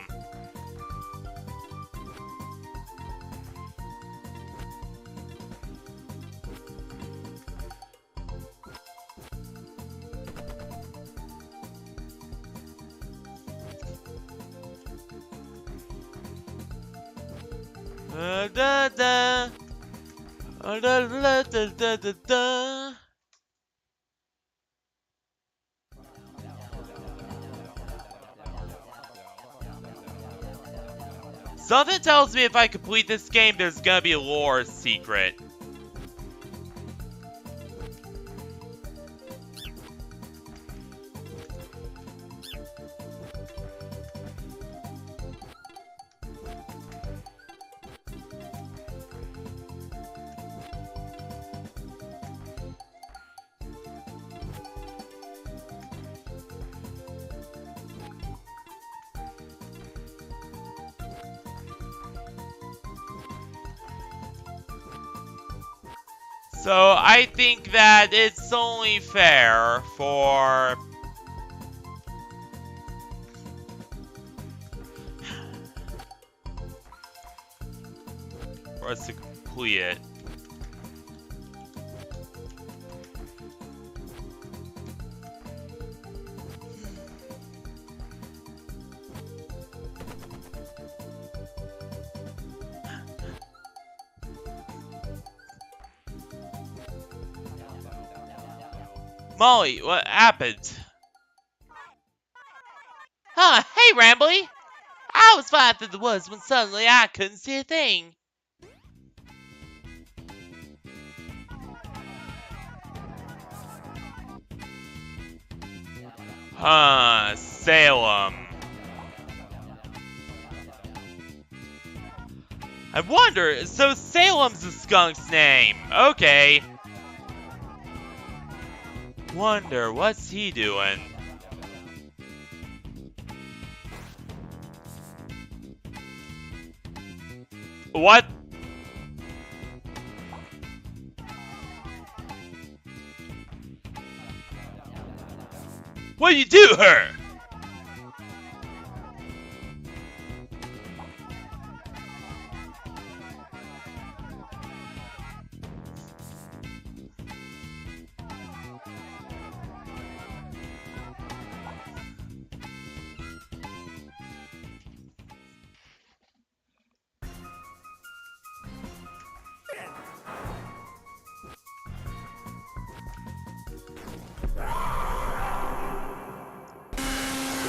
A: Da da da da da da da da. Something tells me if I complete this game, there's gonna be a lore secret. So I think that it's only fair for us to complete it. Molly, what happened? Huh, hey Rambly! I was fine through the woods when suddenly I couldn't see a thing. Huh, Salem. I wonder, so Salem's the skunk's name. Okay. Wonder, what's he doing? What? What do you do her?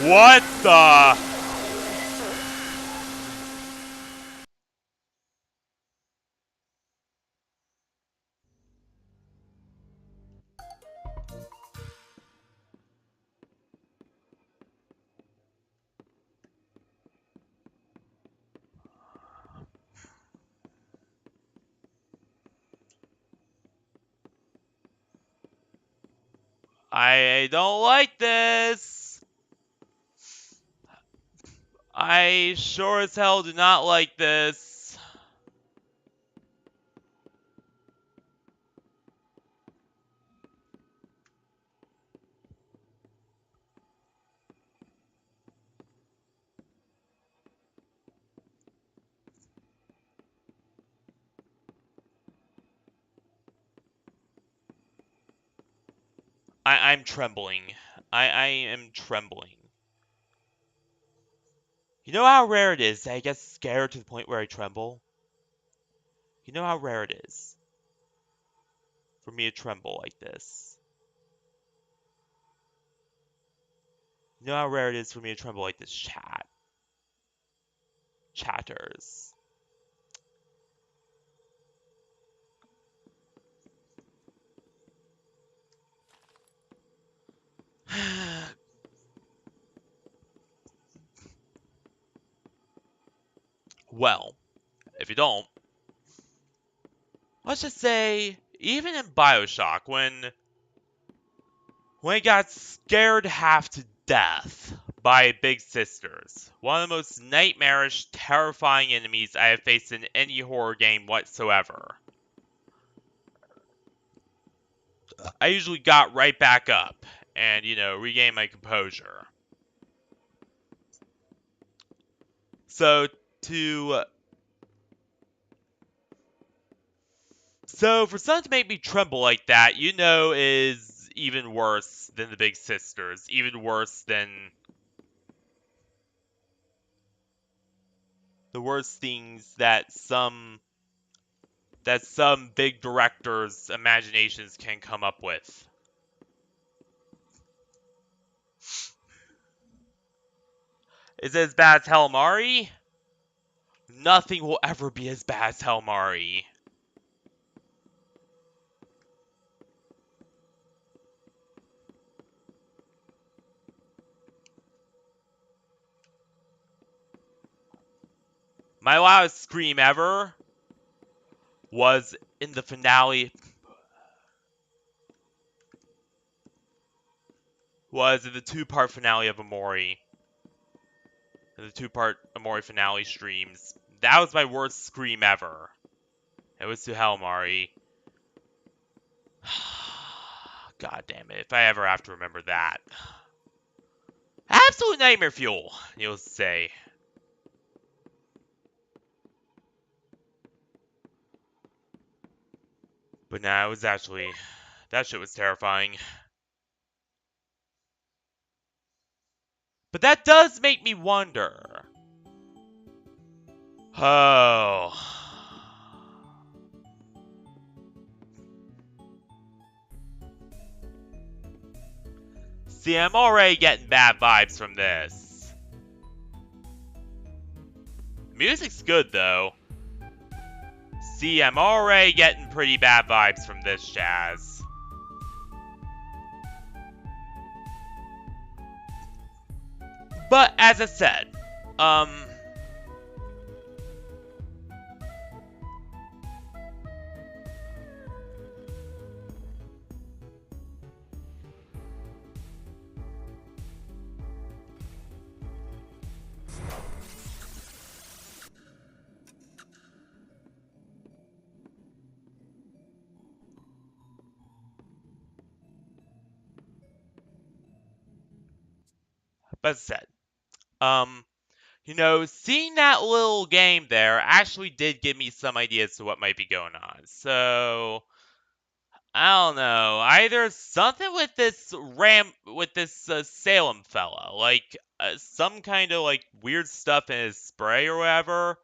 A: What the? I don't like this. I sure as hell do not like this. I'm trembling. I am trembling. You know how rare it is that I get scared to the point where I tremble? You know how rare it is for me to tremble like this? You know how rare it is for me to tremble like this, chatters. Well, if you don't, let's just say, even in Bioshock, when I got scared half to death by Big Sisters, one of the most nightmarish, terrifying enemies I have faced in any horror game whatsoever, I usually got right back up and, regained my composure. So to So for something to make me tremble like that, is even worse than the Big Sisters. Even worse than the worst things that some big directors' imaginations can come up with. Is it as bad as Helmari? Nothing will ever be as bad as Helmari. My loudest scream ever was in the finale. Was in the two-part finale of Amori. In the two-part Amori finale streams. That was my worst scream ever. It was to Helmari. God damn it, if I ever have to remember that. Absolute nightmare fuel, you'll say. But nah, it was actually... That shit was terrifying. But that does make me wonder. Oh. See, I'm already getting bad vibes from this. The music's good, though. See, I'm already getting pretty bad vibes from this jazz. But, as I said, as I said, you know, seeing that little game there actually did give me some ideas to what might be going on. So, I don't know. Either something with this Salem fella, like some kind of like weird stuff in his spray or whatever.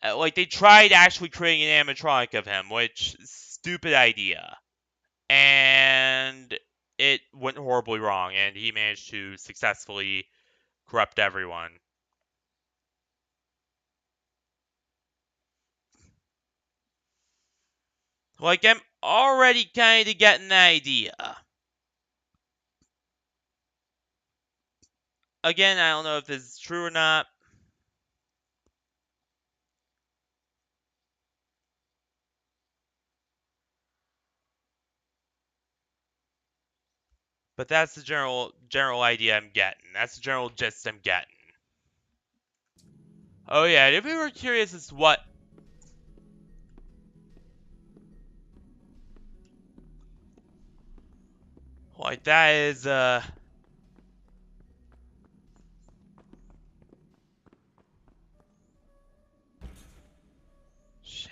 A: Like they tried actually creating an animatronic of him, which stupid idea, and it went horribly wrong, and he managed to successfully corrupt everyone. Like I'm already kind of getting the idea. Again, I don't know if this is true or not, but that's the general idea I'm getting. That's the general gist I'm getting. Oh yeah, if we were curious as to what... Like that is, shit.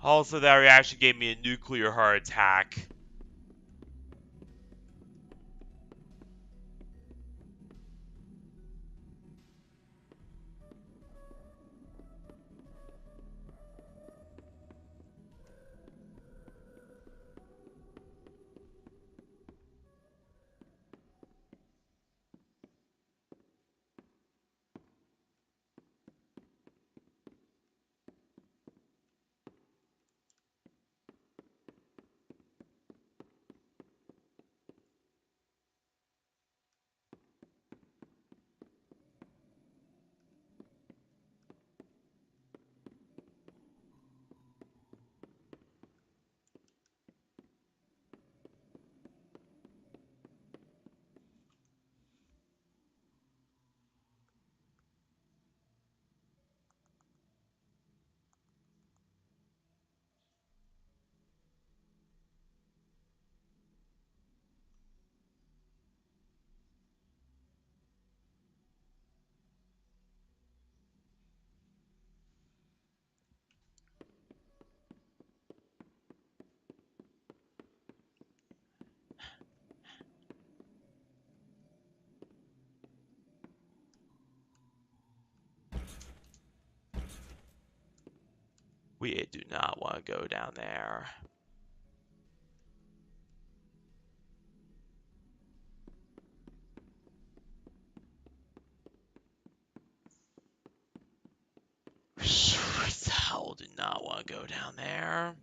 A: Also, that reaction gave me a nuclear heart attack. We do not want to go down there. Hell do not want to go down there.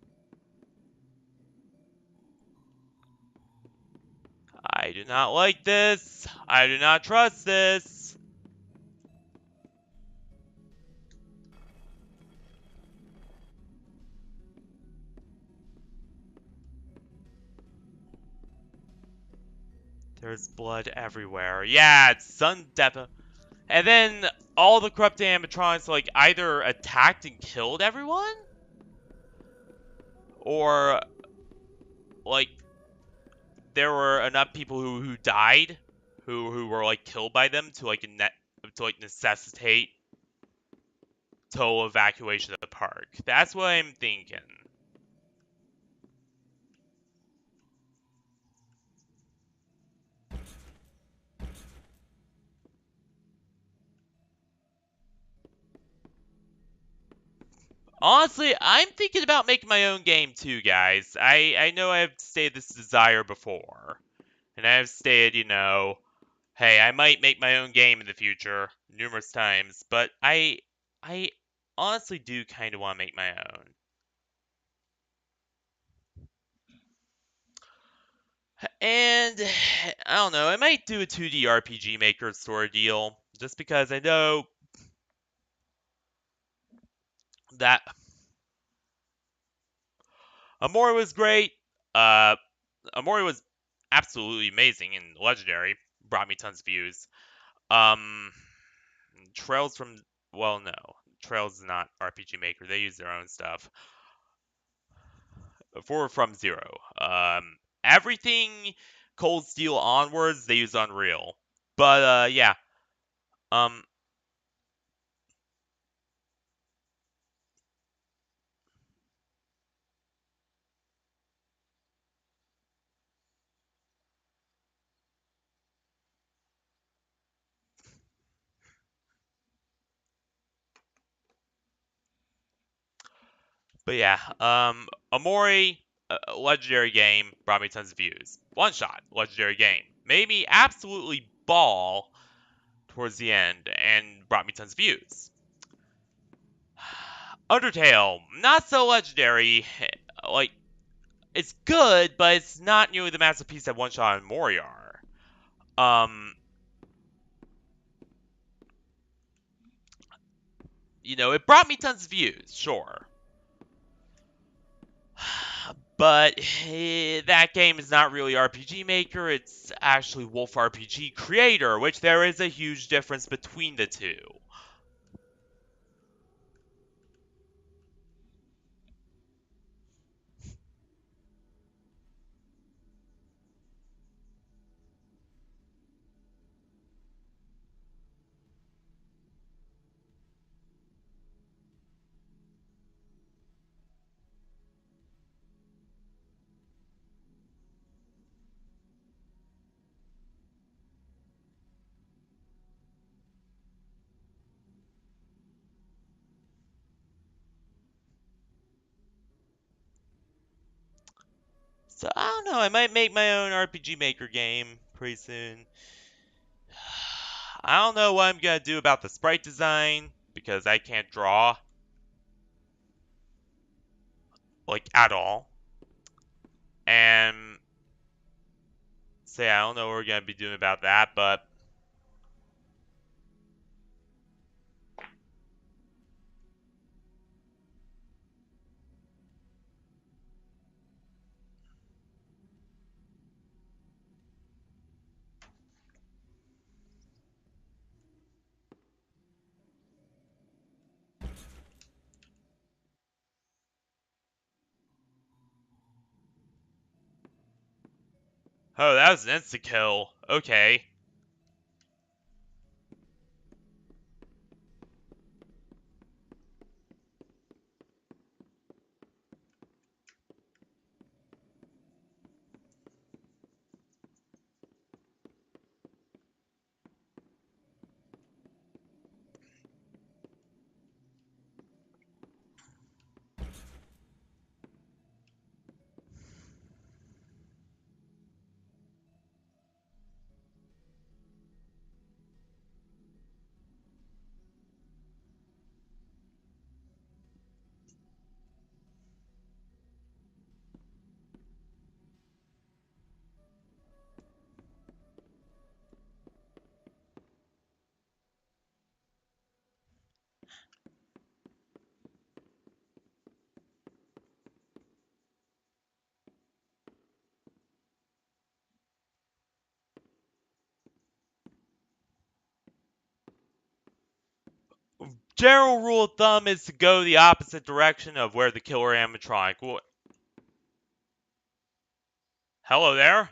A: I do not like this. I do not trust this. There's blood everywhere. Yeah, it's Sun Death. And then all the corrupted animatronics like either attacked and killed everyone, or like there were enough people who died, who were like killed by them to like necessitate total evacuation of the park. That's what I'm thinking. Honestly, I'm thinking about making my own game too, guys. I know I've stated this desire before. And I've stated, hey, I might make my own game in the future numerous times, but I honestly do kind of want to make my own. And I don't know, I might do a 2D RPG Maker sort of deal, just because I know that Amori was great. Uh, Amori was absolutely amazing and legendary. Brought me tons of views. Um, Trails from well, no, Trails is not RPG Maker. They use their own stuff. For From Zero. Everything Cold Steel onwards, they use Unreal. But yeah. Um, but yeah. Amori, legendary game, brought me tons of views. One Shot, legendary game, made me absolutely ball towards the end and brought me tons of views. Undertale, not so legendary. Like, it's good, but it's not nearly the masterpiece that One Shot and Mori are. It brought me tons of views, sure. But that game is not really RPG Maker, it's actually Wolf RPG Creator, which there is a huge difference between the two. So I don't know, I might make my own RPG Maker game pretty soon. I don't know what I'm gonna do about the sprite design, because I can't draw. Like, at all. And say I don't know what we're gonna be doing about that, but oh, that was an insta kill. Okay. general rule of thumb is to go the opposite direction of where the killer animatronic would. Hello there?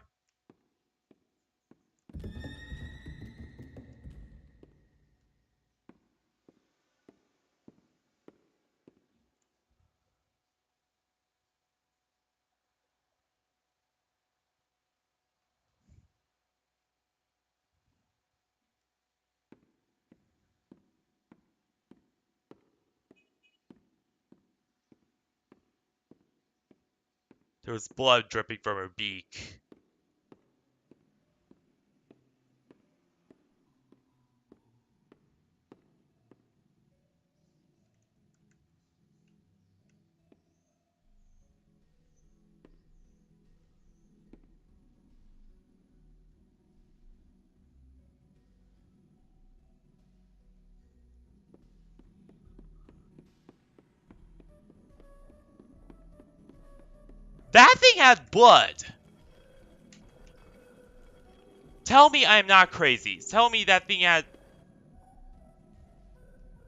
A: There was blood dripping from her beak. That thing had blood! Tell me I'm not crazy. Tell me that thing had...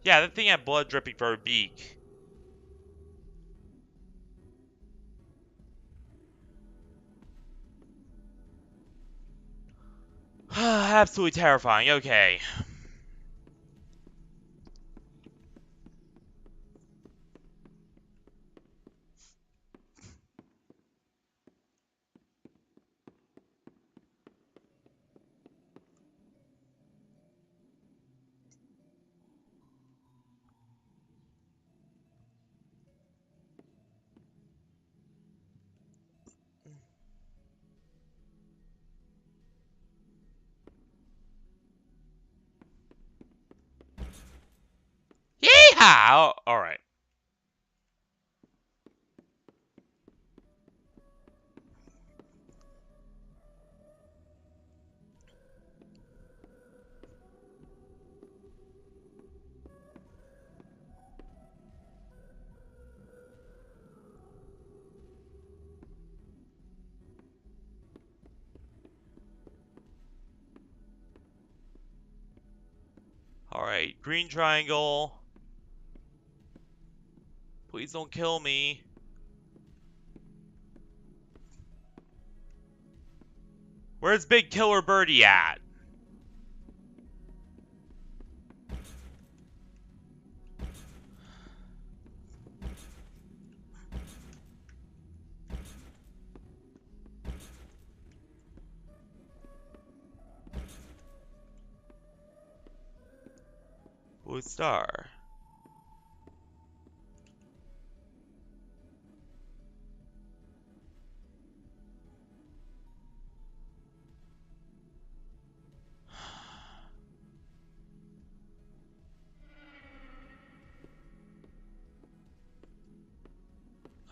A: Yeah, that thing had blood dripping from her beak. Absolutely terrifying. Okay. Yeehaw! Alright. Alright, green triangle. Please don't kill me. Where's Big Killer Birdie at? Blue star.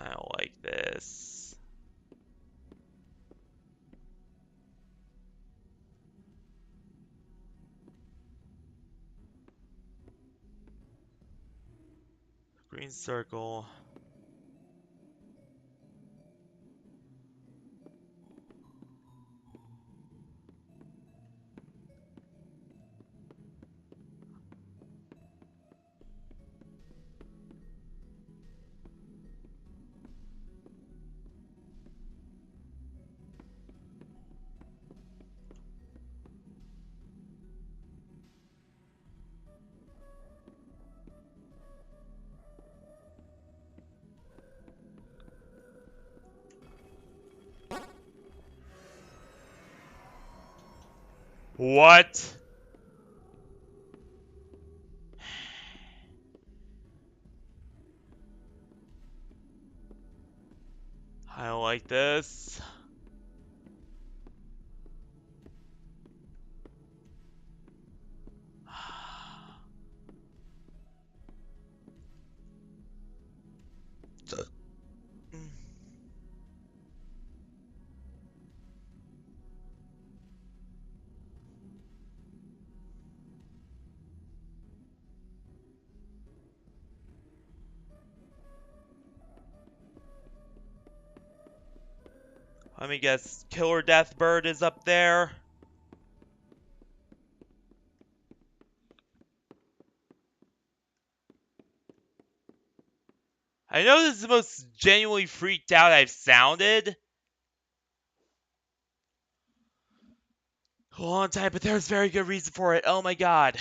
A: I don't like this. Green circle. What? I don't like this. Let me guess, Killer Deathbird is up there? I know this is the most genuinely freaked out I've sounded a long time, but there's very good reason for it. Oh my god.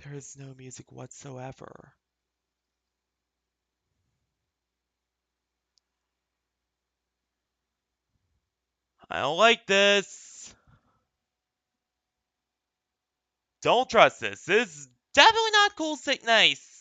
A: There is no music whatsoever. I don't like this. Don't trust this. This is definitely not cool, sick, nice.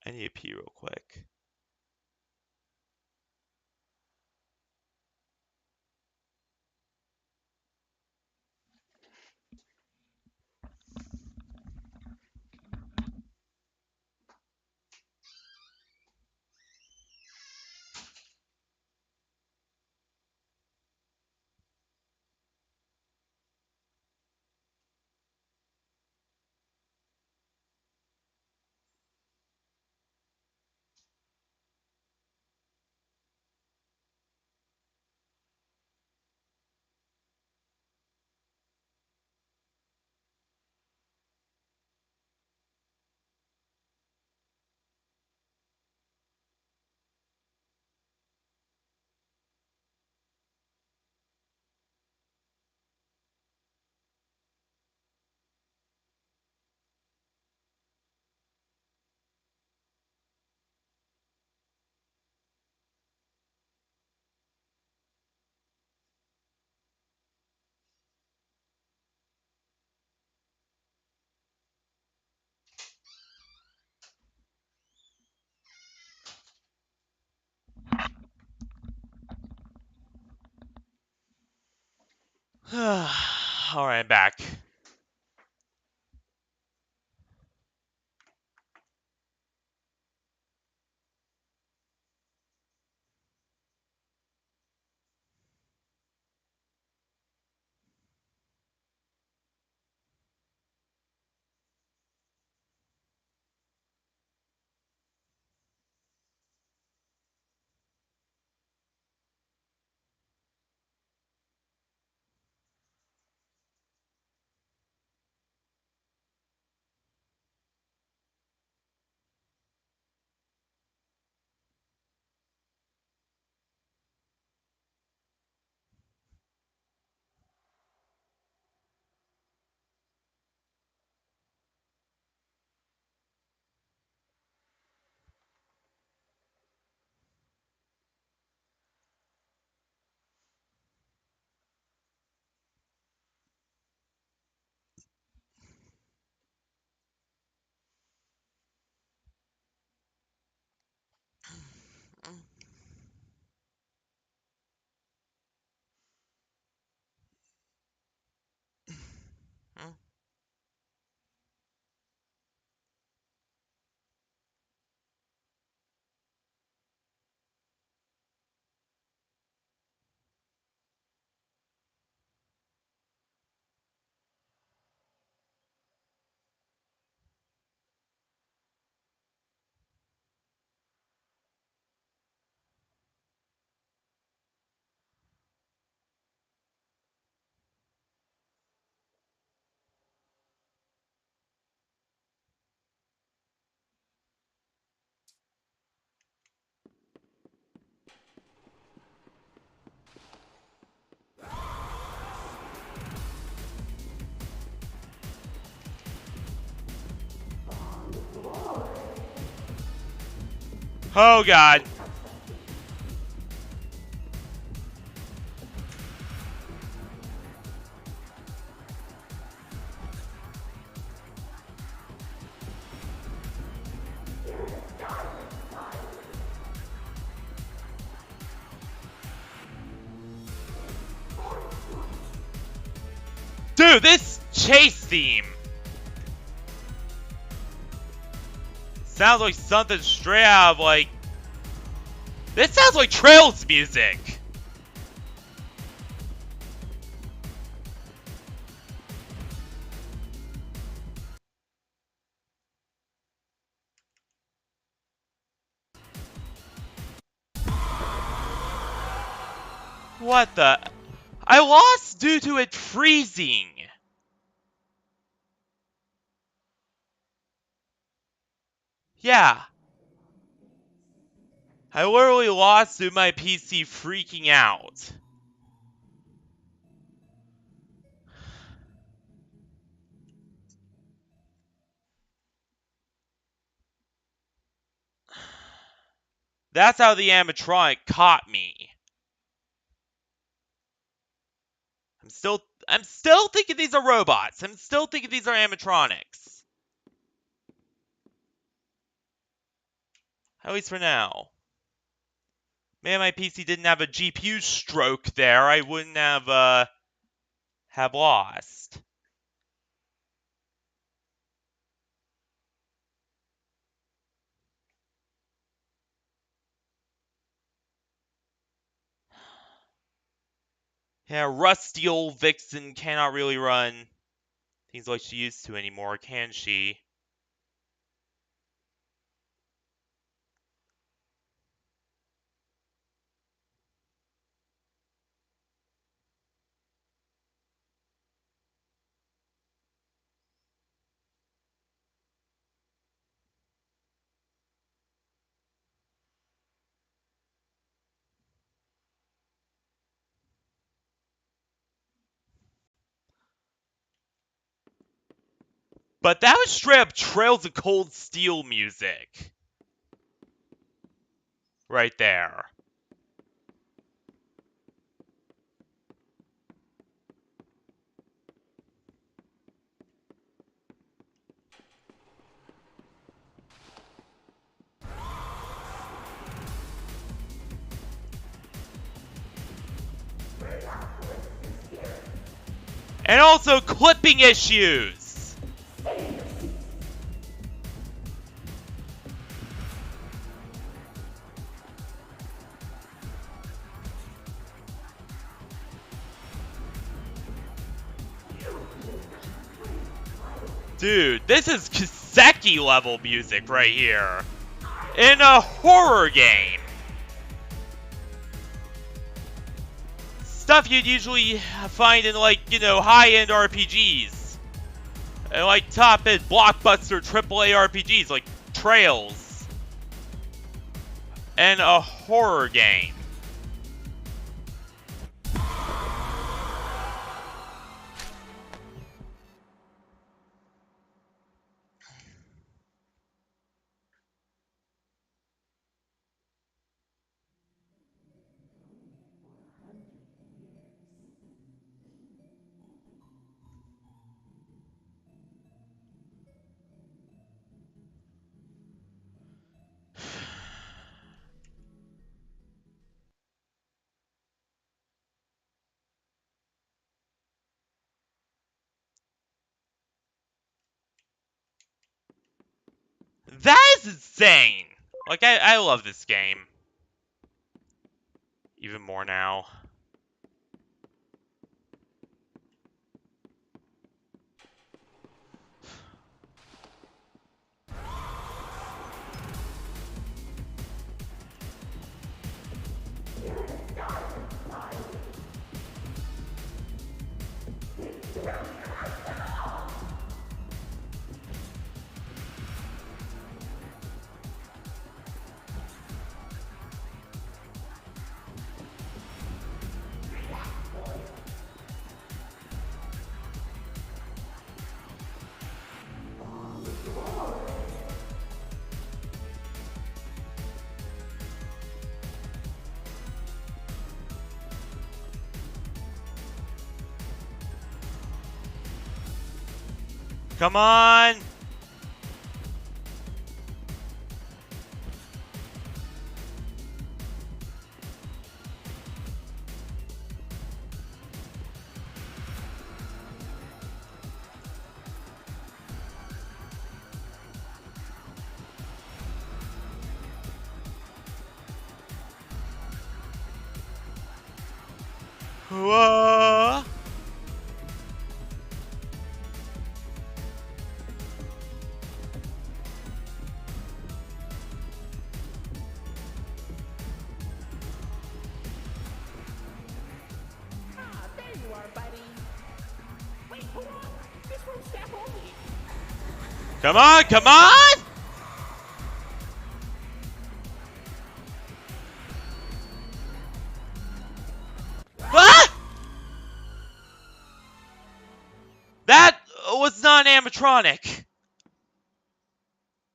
A: I need to pee real quick. Alright, I'm back. Oh god. Dude, this chase theme sounds like something straight out of, like... This sounds like Trails music! What the... I lost due to it freezing! Yeah. I literally lost due to my PC freaking out. That's how the animatronic caught me. I'm still thinking these are robots. I'm still thinking these are animatronics. At least for now. Man, my PC didn't have a GPU stroke there. I wouldn't have lost. Yeah, rusty old Vixen cannot really run things like she used to anymore, can she? But that was straight up Trails of Cold Steel music. Right there. And also clipping issues! Dude, this is Kiseki level music right here. In a horror game. Stuff you'd usually find in, like, you know, high-end RPGs. And, like, top-end blockbuster AAA RPGs, like Trails. And a horror game. That is insane! Like, I love this game. Even more now. Come on! Whoa!
C: Ah, there you are, buddy. Wait, hold on. This room's staff only.
A: Come on, come on! Ah! That was not an animatronic.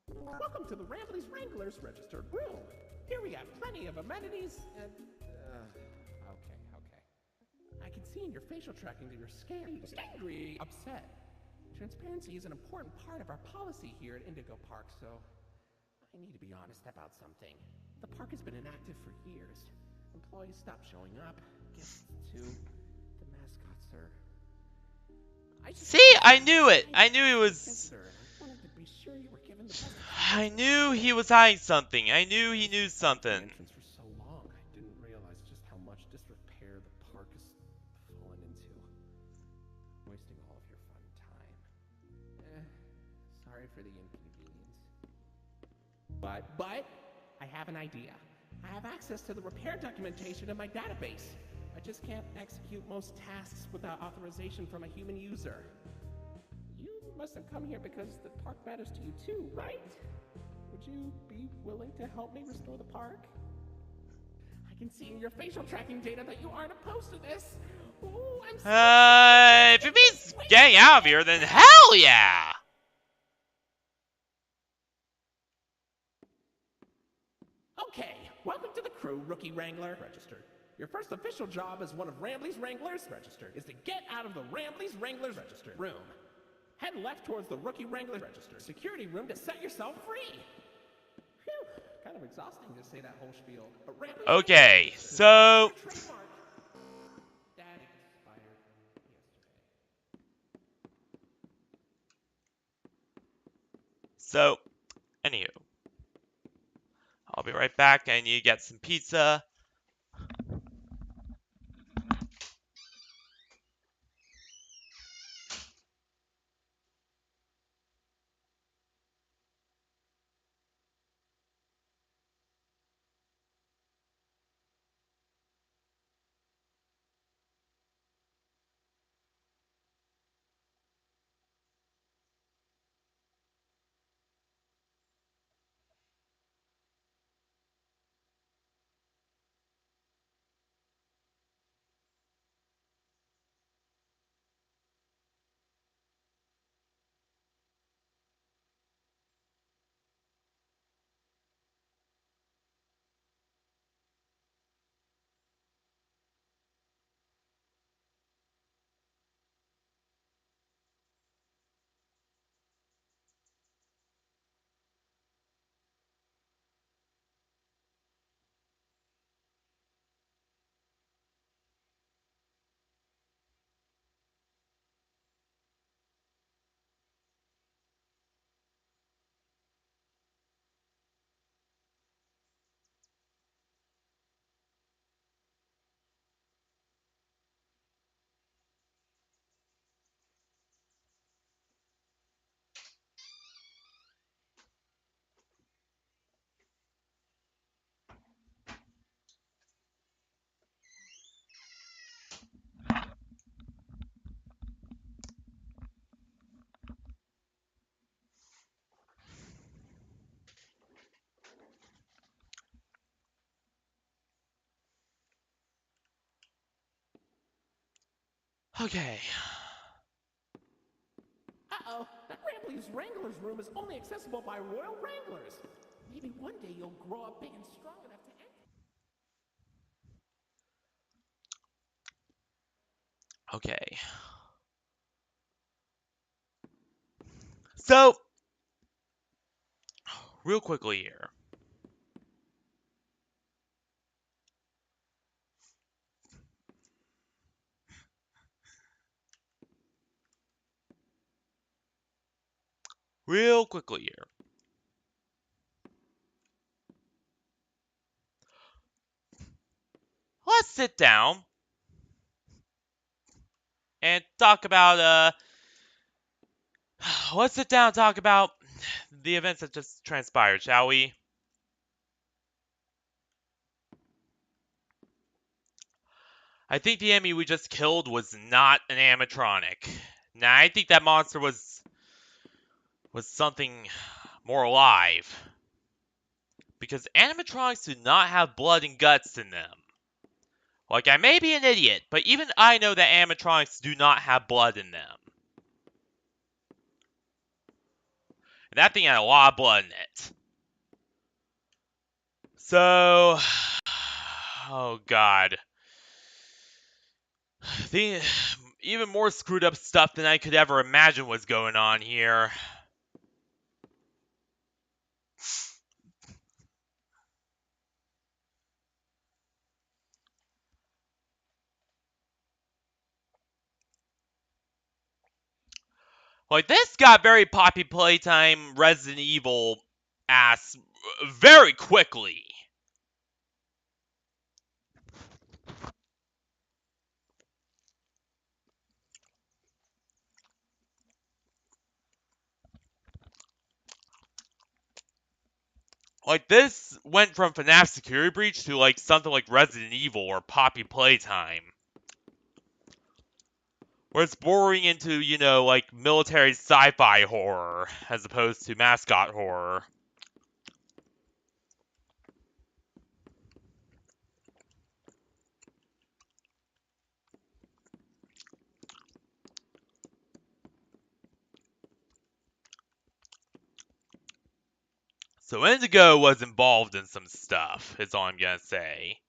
C: Welcome to the Rambley's Wranglers registered room. Here we have plenty of amenities and... Okay. I can see in your facial tracking that you're scared, angry, upset. Transparency is an important part of our policy here at Indigo Park, so I need to be honest about something. The park has been inactive for years. Employees stopped showing up. Guests too. The mascots are...
A: See, I knew it. I knew he was...
C: I wanted to be sure you were given the best...
A: I knew he was hiding something. I knew he knew something.
C: Entrance for so long, I didn't realize just how much disrepair the park has fallen into. Wasting all of your fun time. Sorry for the inconvenience. But, I have an idea. I have access to the repair documentation in my database. I just can't execute most tasks without authorization from a human user. You must have come here because the park matters to you too, right? Would you be willing to help me restore the park? I can see in your facial tracking data that you aren't opposed to this. Ooh, I'm so
A: If it means getting out of here, then hell yeah!
C: Okay, welcome to the crew, Rookie Wrangler. Registered. Your first official job as one of Rambley's Wranglers, registered, is to get out of the Rambley's Wranglers registered room. Head left towards the Rookie Wrangler registered security room to set yourself free. Phew, kind of exhausting to say that whole spiel. But Rambley's
A: Okay, so...
C: trademark. That expired yesterday.
A: So, anywho. I'll be right back. I need to get some pizza. Okay.
C: Uh-oh, that Rambley's Wranglers room is only accessible by Royal Wranglers. Maybe one day you'll grow up big and strong enough to enter.
A: Okay. So, real quickly here. Real quickly here. Let's sit down and talk about, let's sit down and talk about the events that just transpired, shall we? I think the enemy we just killed was not an animatronic. Now, I think that monster was something more alive. Because animatronics do not have blood and guts in them. Like, I may be an idiot, but even I know that animatronics do not have blood in them. And that thing had a lot of blood in it. So, oh god. The even more screwed up stuff than I could ever imagine was going on here. Like, this got very Poppy Playtime Resident Evil ass very quickly. Like, this went from FNAF Security Breach to, like, something like Resident Evil or Poppy Playtime. Where it's boring into, you know, like, military sci-fi horror, as opposed to mascot horror. So Indigo was involved in some stuff, is all I'm gonna say.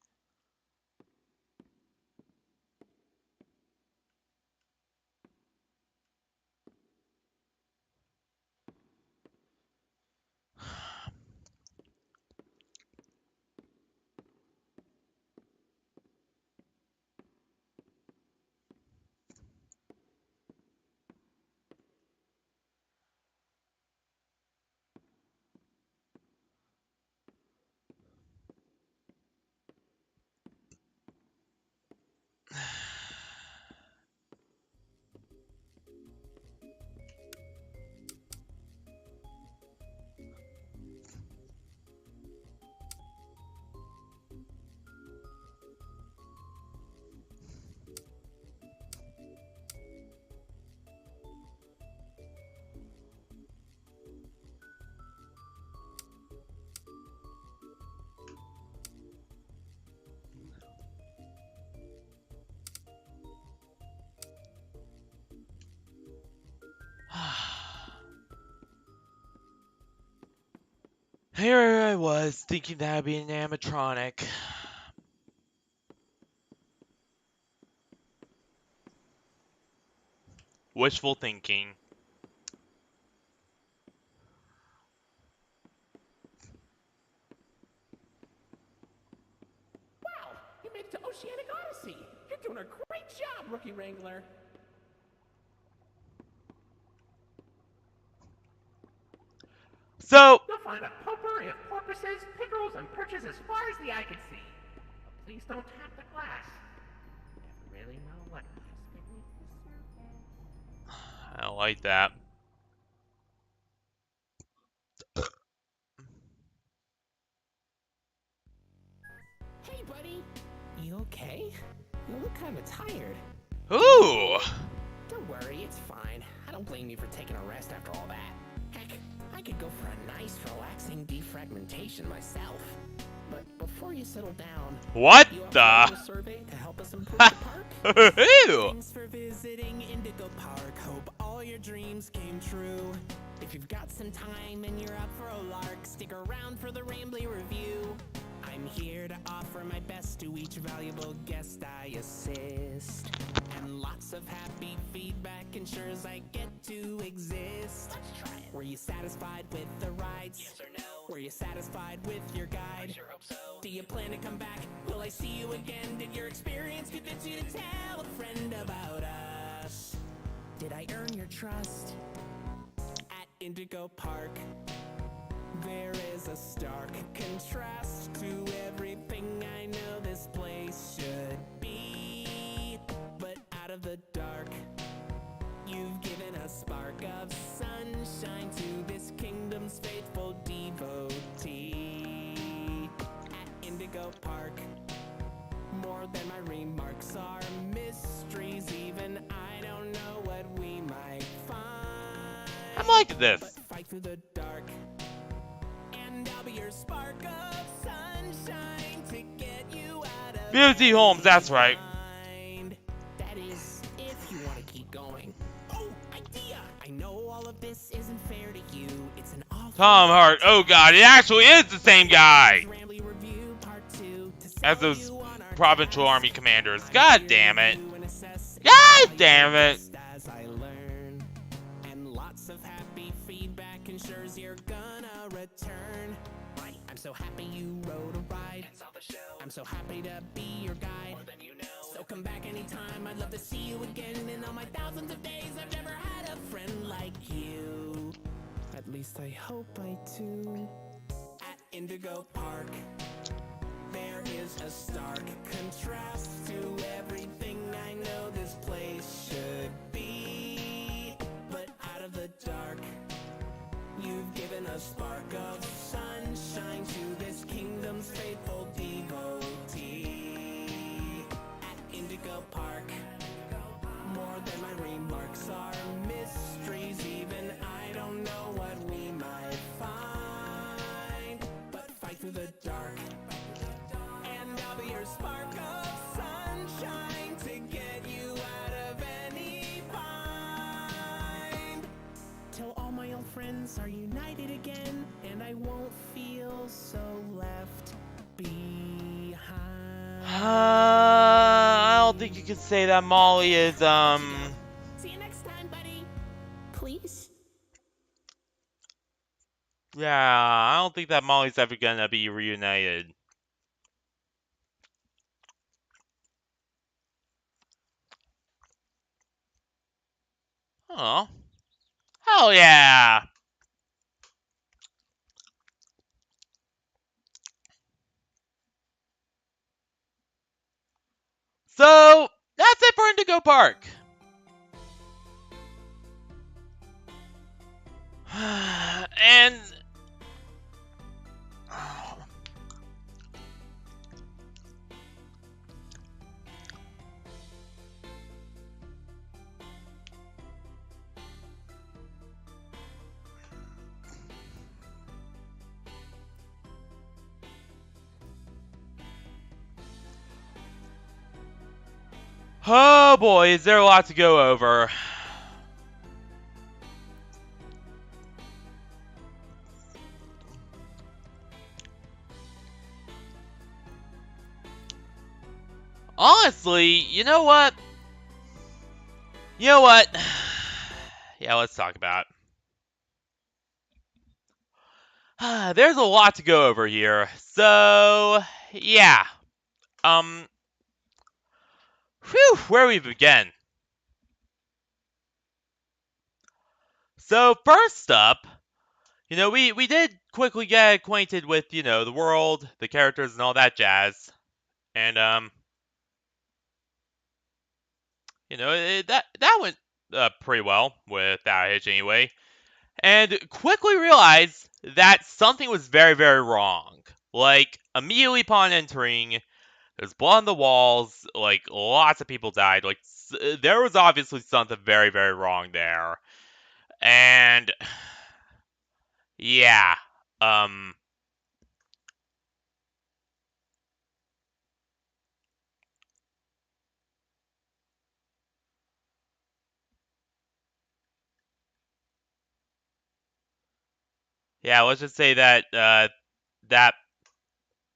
A: Here I was, thinking that would be an animatronic. Wishful thinking.
C: Wow, you made it to Oceanic Odyssey. You're doing a great job, Rookie Wrangler.
A: So,
C: You'll find a potpourri of porpoises, pickerels, and perches as far as the eye can see. But please don't tap the glass. You never really know what lies beneath the surface.
A: I don't like that.
C: Hey, buddy. You okay? You look kind of tired.
A: Ooh!
C: Don't worry, it's fine. I don't blame you for taking a rest after all that. Heck, I could go for a nice, relaxing defragmentation myself. But before you settle down,
A: What
C: you up
A: the?
C: for a survey to help us improve the park?
A: Ooh!
C: Thanks for visiting Indigo Park. Hope all your dreams came true. If you've got some time and you're up for a lark, stick around for the Rambly review. I'm here to offer my best to each valuable guest I assist. And lots of happy feedback ensures I get to exist. Let's try it. Were you satisfied with the rides? Yes or no? Were you satisfied with your guide? I sure hope so. Do you plan to come back? Will I see you again? Did your experience convince you to tell a friend about us? Did I earn your trust? At Indigo Park, there is a stark contrast to everything I know this place should be. But out of the dark, you've given a spark of sunshine to this kingdom's faithful devotee. At Indigo Park, more than my remarks are mysteries. Even I don't know what we might find.
A: I'm liking this.
C: But fight through the dark, and I'll be your spark of sunshine to get you out of
A: Beauty Holmes, that's right.
C: mind. That is, if you want to keep going. Oh, idea! I know all of this isn't fair to you. It's an awful
A: Tom Hart. Oh god, it actually is the same guy
C: Rambly Review Part 2 to
A: as
C: sell
A: those
C: you on our
A: provincial
C: class.
A: army commanders. God damn it.
C: Review and assess
A: God damn it.
C: as I learn. And lots of happy feedback ensures you're gonna return. Right, I'm so happy you rode a ride and saw the show. I'm so happy to be your guide. More than you know. So come back anytime. I'd love to see you again. In all my thousands of days, I've never had a friend like you. At least I hope I do. At Indigo Park, there is a stark contrast to everything I know this place should be. But out of the dark, you've given a spark of sunshine to this kingdom's faithful devotee. At Indigo Park, more than my remarks are mysteries. Even I don't know what we might find. But fight through the dark, and I'll be your spark of sunshine to get you out of any bind. Till all my old friends are united again, and I won't feel so left behind.
A: I don't think you can say that Molly is,
C: See you next time, buddy. Please?
A: yeah, I don't think that Molly's ever gonna be reunited. Oh. Hell yeah! So, that's it for Indigo Park. And... oh boy, is there a lot to go over. Honestly, you know what? You know what? Yeah, let's talk about it. There's a lot to go over here. So, yeah. Whew, where we begin? So, first up, we did quickly get acquainted with, the world, the characters, and all that jazz. And, that went pretty well without a hitch anyway. And quickly realized that something was very, very wrong. Like, immediately upon entering, there's blood on the walls, like, lots of people died. Like, there was obviously something very, very wrong there. And, yeah, yeah, let's just say that, that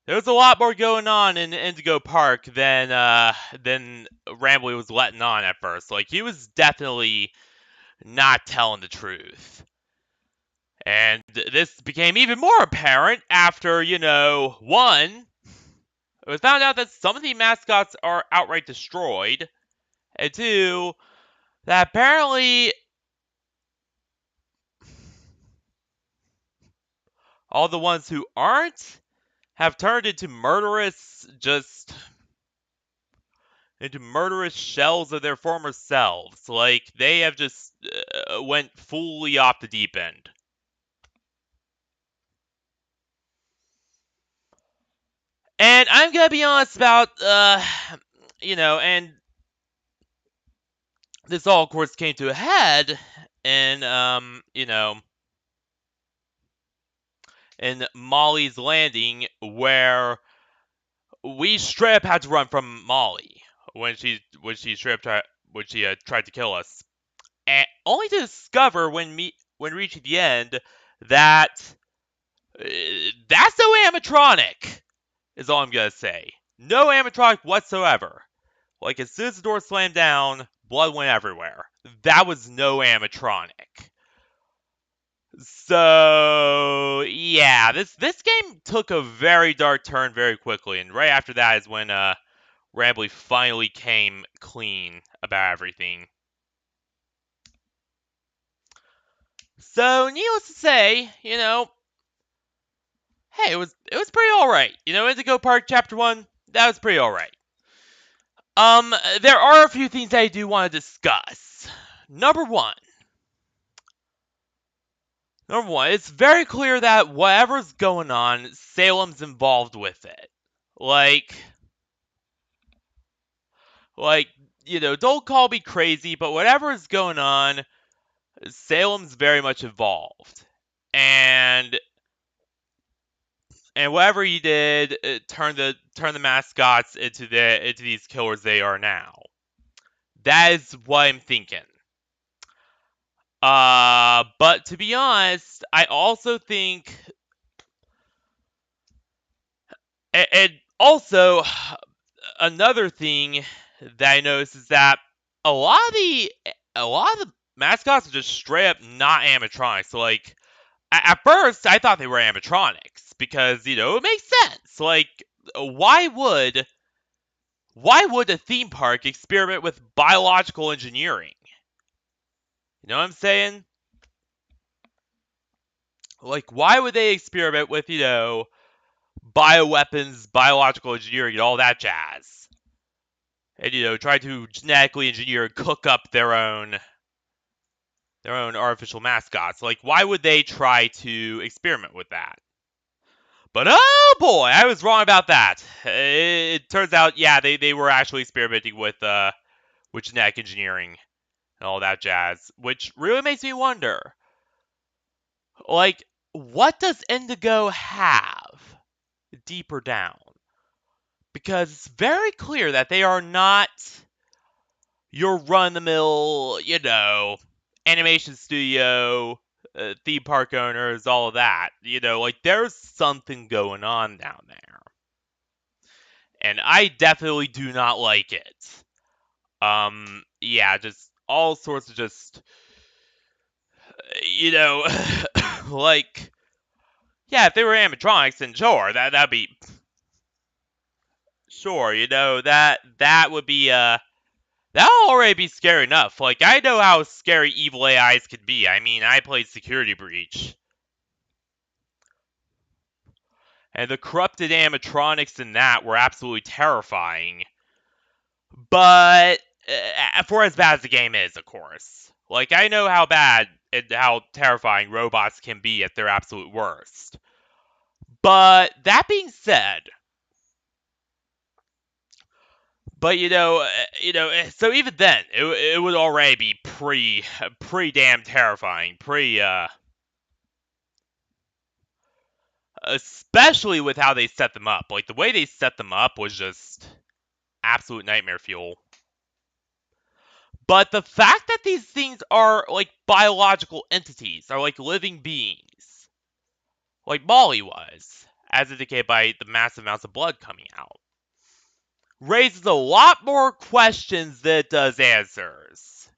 A: There was a lot more going on in Indigo Park than Rambly was letting on at first. Like, he was definitely not telling the truth. And this became even more apparent after, one, it was found out that some of the mascots are outright destroyed, and two, that apparently all the ones who aren't have turned into murderous shells of their former selves. Like, they have just went fully off the deep end. And I'm gonna be honest about, and this all, of course, came to a head in, in Molly's Landing, where we straight up had to run from Molly when she tried to kill us, and only to discover when reaching the end that that's no animatronic. Is all I'm gonna say. No animatronic whatsoever. Like, as soon as the door slammed down, blood went everywhere. That was no animatronic. So yeah, this game took a very dark turn very quickly, and right after that is when Rambly finally came clean about everything. So needless to say, hey, it was pretty alright. Indigo Park Chapter 1, that was pretty alright. There are a few things I do want to discuss. Number one, it's very clear that whatever's going on, Salem's involved with it. Like, don't call me crazy, but whatever is going on, Salem's very much involved. And whatever he did, turn the mascots into these killers they are now. That is what I'm thinking. But to be honest, I also think, and also another thing that I noticed is that a lot of the mascots are just straight up not animatronics. So, like, at first I thought they were animatronics because it makes sense. Like, why would a theme park experiment with biological engineering? You know what I'm saying? Like, why would they experiment with bioweapons, biological engineering, and all that jazz? And try to genetically engineer and cook up their own artificial mascots. Like, why would they try to experiment with that? But oh boy, I was wrong about that. It turns out, yeah, they were actually experimenting with genetic engineering and all that jazz, which really makes me wonder, like, what does Indigo have deeper down? Because it's very clear that they are not your run-of-the-mill, animation studio, theme park owners, all of that. Like, there's something going on down there. And I definitely do not like it. Yeah, just all sorts of just, like, yeah, if they were animatronics, then sure, that'd be, sure, that would be, that'll already be scary enough. Like, I know how scary evil AIs can be. I mean, I played Security Breach. And the corrupted animatronics in that were absolutely terrifying. But, for as bad as the game is, of course. Like, I know how bad and how terrifying robots can be at their absolute worst. But, that being said, but so even then, it would already be pretty damn terrifying, especially with how they set them up. Like, the way they set them up was just absolute nightmare fuel. But the fact that these things are, like, biological entities, are like living beings, like Molly was, as indicated by the massive amounts of blood coming out. Raises a lot more questions than it does answers.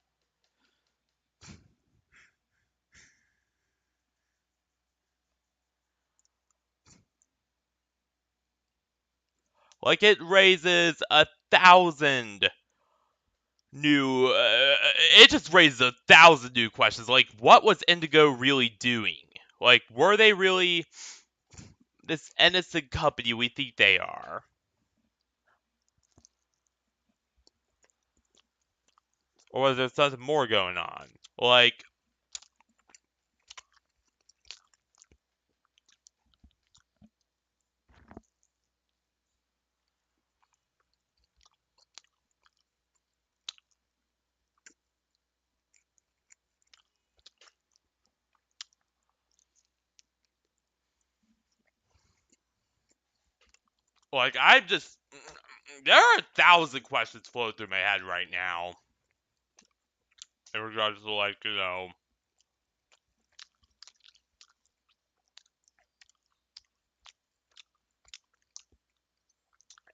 A: Like, it raises 1,000 new. It just raises 1,000 new questions. Like, what was Indigo really doing? Like, were they really this innocent company we think they are? Or was there something more going on? I'm just. There are 1,000 questions floating through my head right now. In regards to,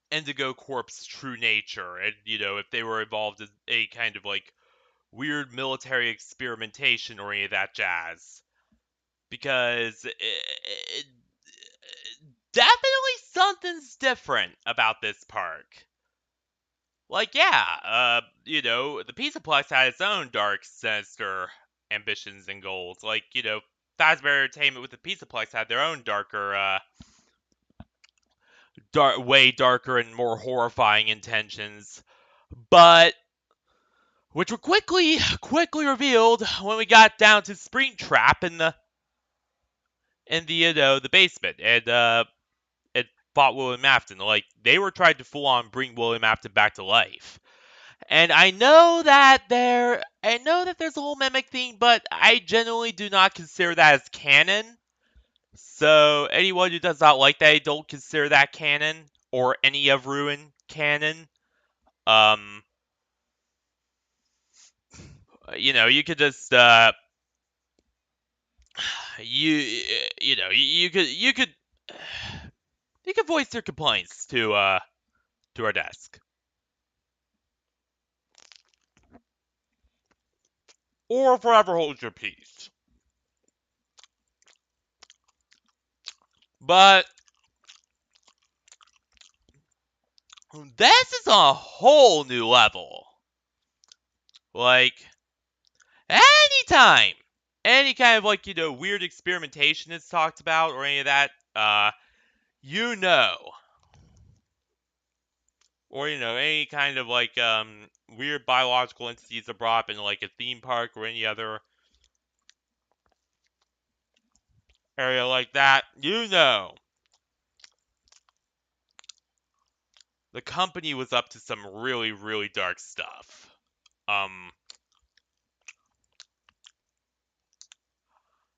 A: Indigo Corp's true nature, and, if they were involved in a kind of, weird military experimentation or any of that jazz. Because definitely something's different about this park. The Pizzaplex had its own dark, sinister ambitions and goals. Fazbear Entertainment with the Pizzaplex had their own darker, way darker and more horrifying intentions. But which were quickly revealed when we got down to Springtrap in the basement and fought William Afton. They were trying to full on bring William Afton back to life. And I know that there's a whole mimic thing, but I generally do not consider that as canon. So anyone who does not like that, I don't consider that canon or any of Ruin canon. Um, you could just you could voice your complaints to our desk. Or forever hold your peace. But this is a whole new level. Anytime any kind of weird experimentation is talked about or any of that, you know. Or any kind of weird biological entities are brought up in a theme park or any other area like that, the company was up to some really, really dark stuff. And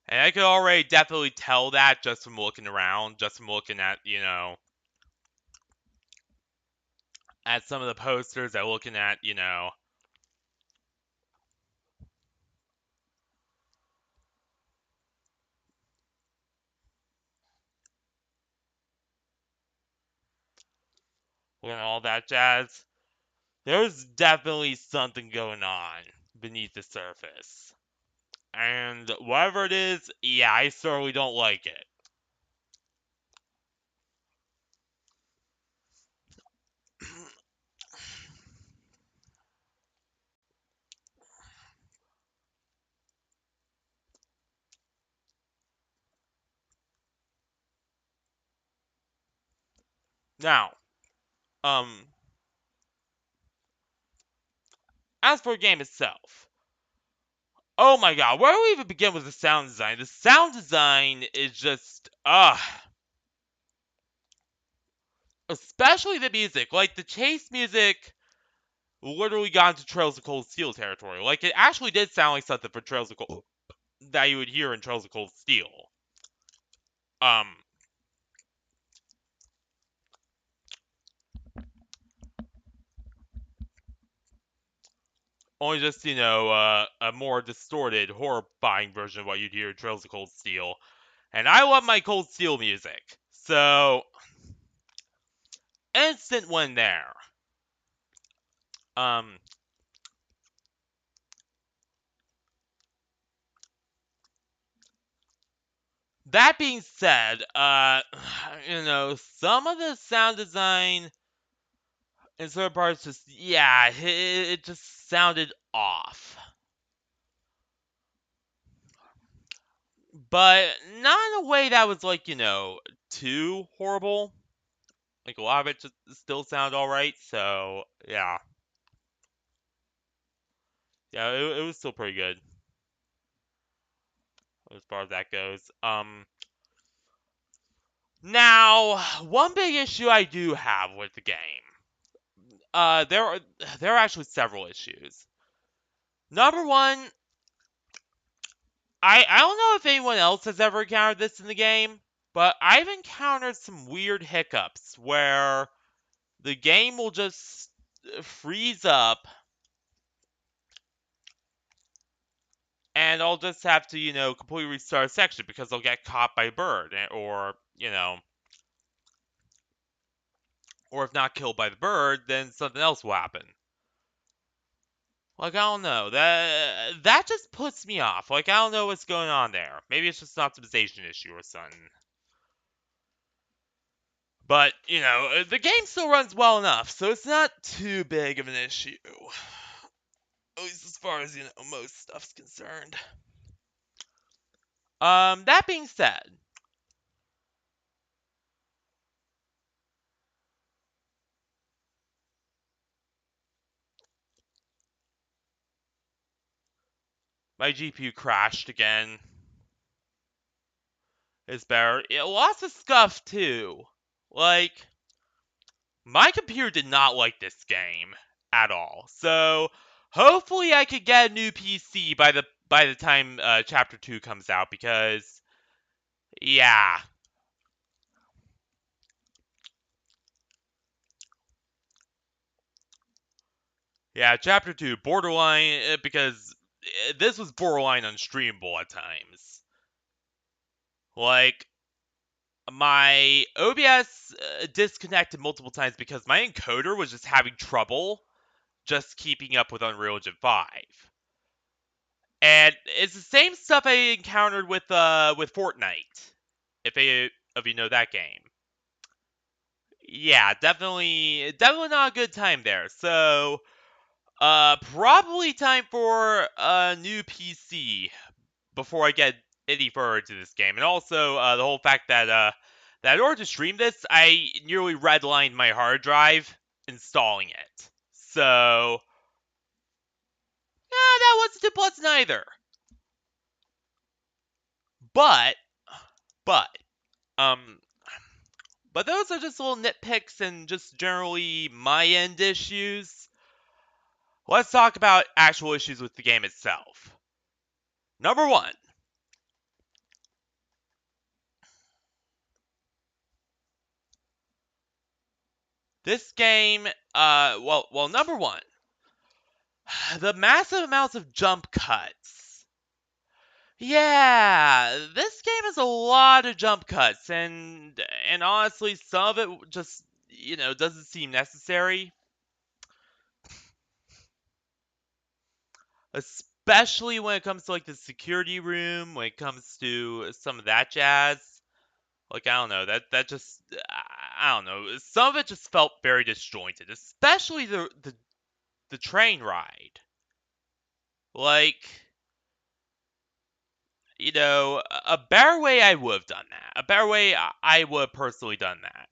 A: I could already definitely tell that just from looking around, just from looking at some of the posters, and looking at, all that jazz. There's definitely something going on beneath the surface. And whatever it is, yeah, I certainly don't like it. Now, as for the game itself, oh my god, where do we even begin with the sound design? The sound design is just, especially the music. The chase music literally got into Trails of Cold Steel territory. It actually did sound like something for Trails of Cold that you would hear in Trails of Cold Steel. Only just, a more distorted, horrifying version of what you'd hear in Trails of Cold Steel. And I love my Cold Steel music. So, instant win there. Um, that being said, some of the sound design in certain parts just, yeah, it just sounded off. But not in a way that was like, too horrible. Like a lot of it just still sounded alright, so yeah. Yeah, it was still pretty good as far as that goes. Now, one big issue I do have with the game. There are actually several issues. Number one, I don't know if anyone else has ever encountered this in the game, but I've encountered some weird hiccups where the game will just freeze up and I'll just have to, completely restart a section because I'll get caught by a bird or if not killed by the bird, then something else will happen. Like, I don't know. That just puts me off. Like, I don't know what's going on there. Maybe it's just an optimization issue or something. But, the game still runs well enough, so it's not too big of an issue. At least as far as, most stuff's concerned. That being said, my GPU crashed again. It's better. Lots of scuff, too. Like, my computer did not like this game at all. So, hopefully I could get a new PC by the time Chapter 2 comes out, because, yeah. Yeah, Chapter 2, borderline, because this was borderline unstreamable at times. Like, my OBS disconnected multiple times because my encoder was just having trouble just keeping up with Unreal Engine 5. And it's the same stuff I encountered with Fortnite, if any of you know that game. Yeah, definitely not a good time there. So, probably time for a new PC before I get any further to this game. And also, the whole fact that in order to stream this, I nearly redlined my hard drive installing it. So, that wasn't too pleasant either. But, but, um, but those are just little nitpicks and just generally my end issues. Let's talk about actual issues with the game itself. Number one. This game, number one, the massive amounts of jump cuts. Yeah, this game has a lot of jump cuts, and honestly, some of it just, doesn't seem necessary. Especially when it comes to, like, the security room, when it comes to some of that jazz. Like, I don't know, that just, I don't know, some of it just felt very disjointed, especially the train ride. Like, a better way I would have done that, a better way I would have personally done that,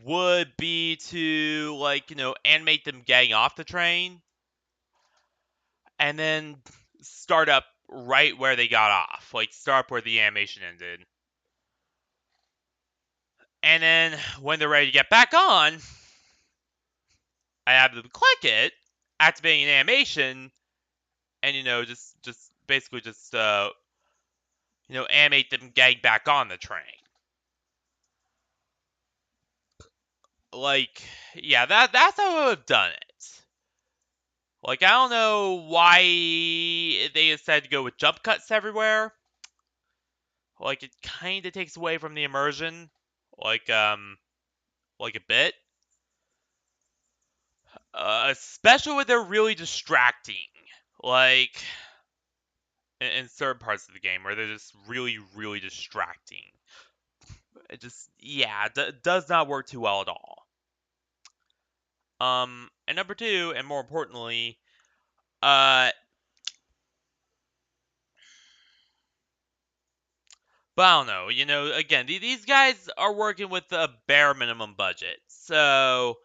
A: would be to, like, animate them getting off the train, and then start up right where they got off. Like, start up where the animation ended. And then, when they're ready to get back on, I have them click it, activating an animation, and, just basically just, animate them getting back on the train. Like, yeah, that's how I would have done it. Like, I don't know why they decided to go with jump cuts everywhere. Like, it kind of takes away from the immersion. like like a bit, especially when they're really distracting, like in certain parts of the game where they're just really, really distracting. It just, yeah, does not work too well at all. And number two, and more importantly, uh, but I don't know. Again, these guys are working with a bare minimum budget, so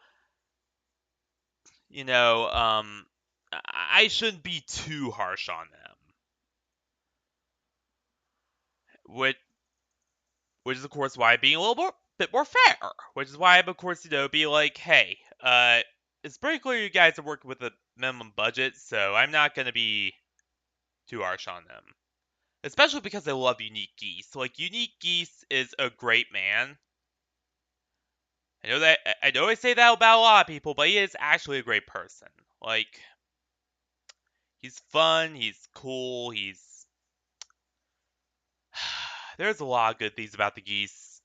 A: you know, I shouldn't be too harsh on them. Which, which is of course why I'm being a little bit more fair. Which is why I'm of course be like, hey, it's pretty clear you guys are working with a minimum budget, so I'm not gonna be too harsh on them. Especially because I love Unique Geese. Like Unique Geese is a great man. I know I say that about a lot of people, but he is actually a great person. Like he's fun, he's cool, he's there's a lot of good things about the geese.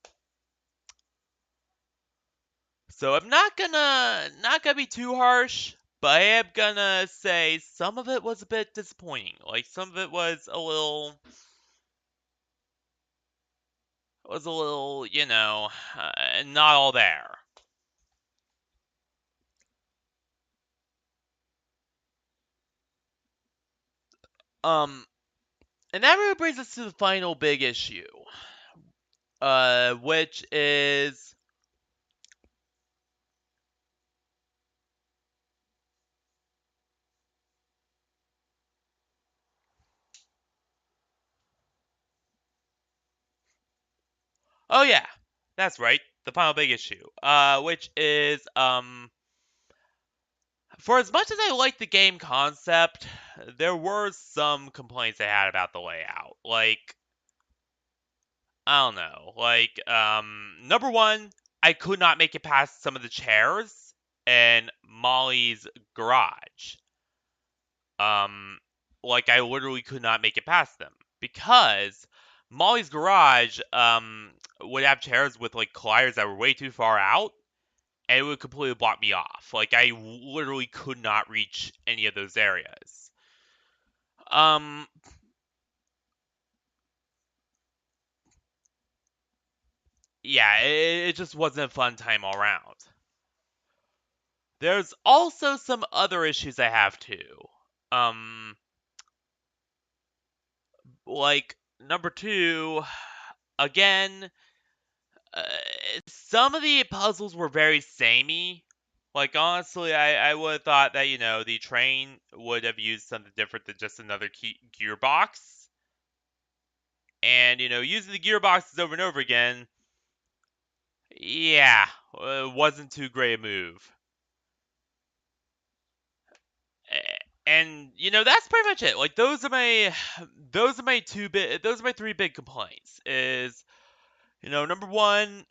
A: So I'm not gonna be too harsh, but I am gonna say some of it was a bit disappointing. Like some of it was a little, not all there. Um, and that really brings us to the final big issue, which is oh yeah, that's right, the final big issue, which is for as much as I like the game concept, there were some complaints I had about the layout. Like, I don't know. Like, number one, I could not make it past some of the chairs in Molly's garage. Um, like I literally could not make it past them because Molly's garage would have chairs with like colliders that were way too far out, and it would completely block me off. Like I literally could not reach any of those areas. Um, yeah, it just wasn't a fun time all around. There's also some other issues I have too. Um, like number two, again, uh, some of the puzzles were very samey. Like honestly, I would have thought that the train would have used something different than just another gearbox. And using the gearboxes over and over again, yeah, wasn't too great a move. And that's pretty much it. Like those are my three big complaints. Is number one,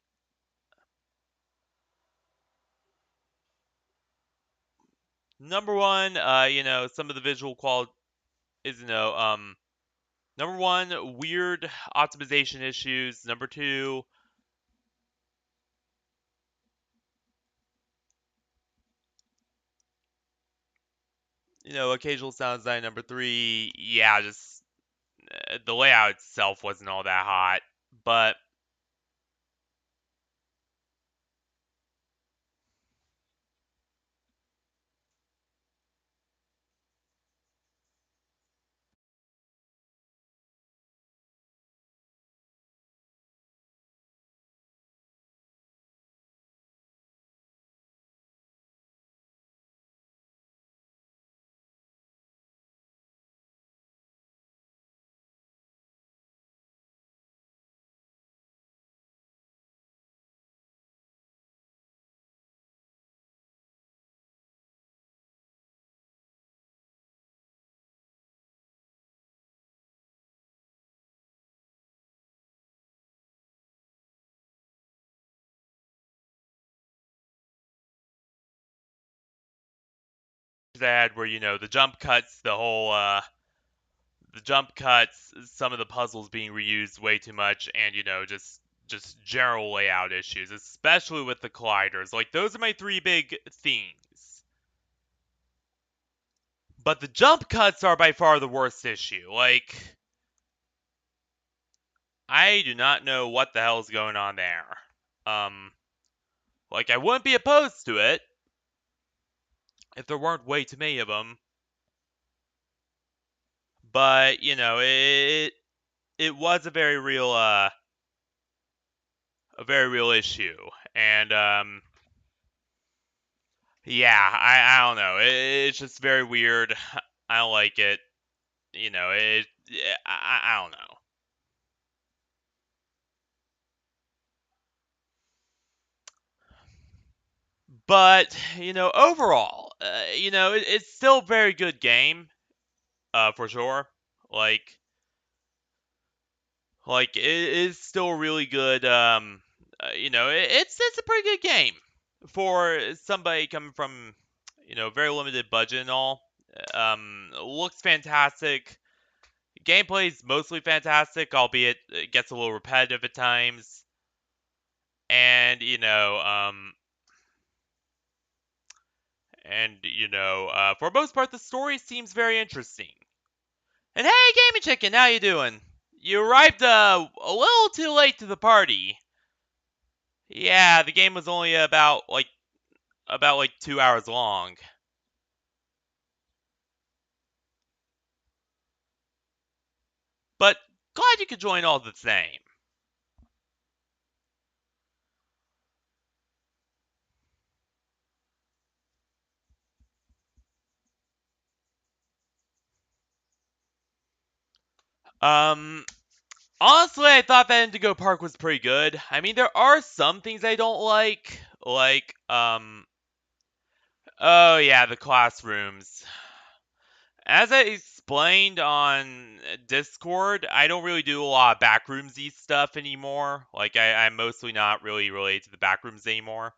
A: some of the visual quality is number one, weird optimization issues. Number two, occasional sound design. Number three, yeah, just the layout itself wasn't all that hot. But that where the jump cuts, the jump cuts, some of the puzzles being reused way too much, and just just general layout issues, especially with the colliders. Like, those are my three big things. But the jump cuts are by far the worst issue. Like, I do not know what the hell is going on there. Like, I wouldn't be opposed to it if there weren't way too many of them. But, you know, it was a very real issue. And yeah, I don't know. It's just very weird. I don't like it. You know, I don't know. But, you know, overall, you know, it's still a very good game, for sure. Like, it is still really good. You know, it's a pretty good game for somebody coming from, you know, very limited budget and all. Looks fantastic. Gameplay is mostly fantastic, albeit it gets a little repetitive at times. And you know, for most part, the story seems very interesting. And hey, Gaming Chicken, how you doing? You arrived a little too late to the party. Yeah, the game was only about 2 hours long. But glad you could join all the same. Um, Honestly, I thought that Indigo Park was pretty good. I mean, there are some things I don't like, oh yeah, the classrooms. As I explained on Discord, I don't really do a lot of backroomsy stuff anymore. Like, I'm mostly not really related to the backrooms anymore.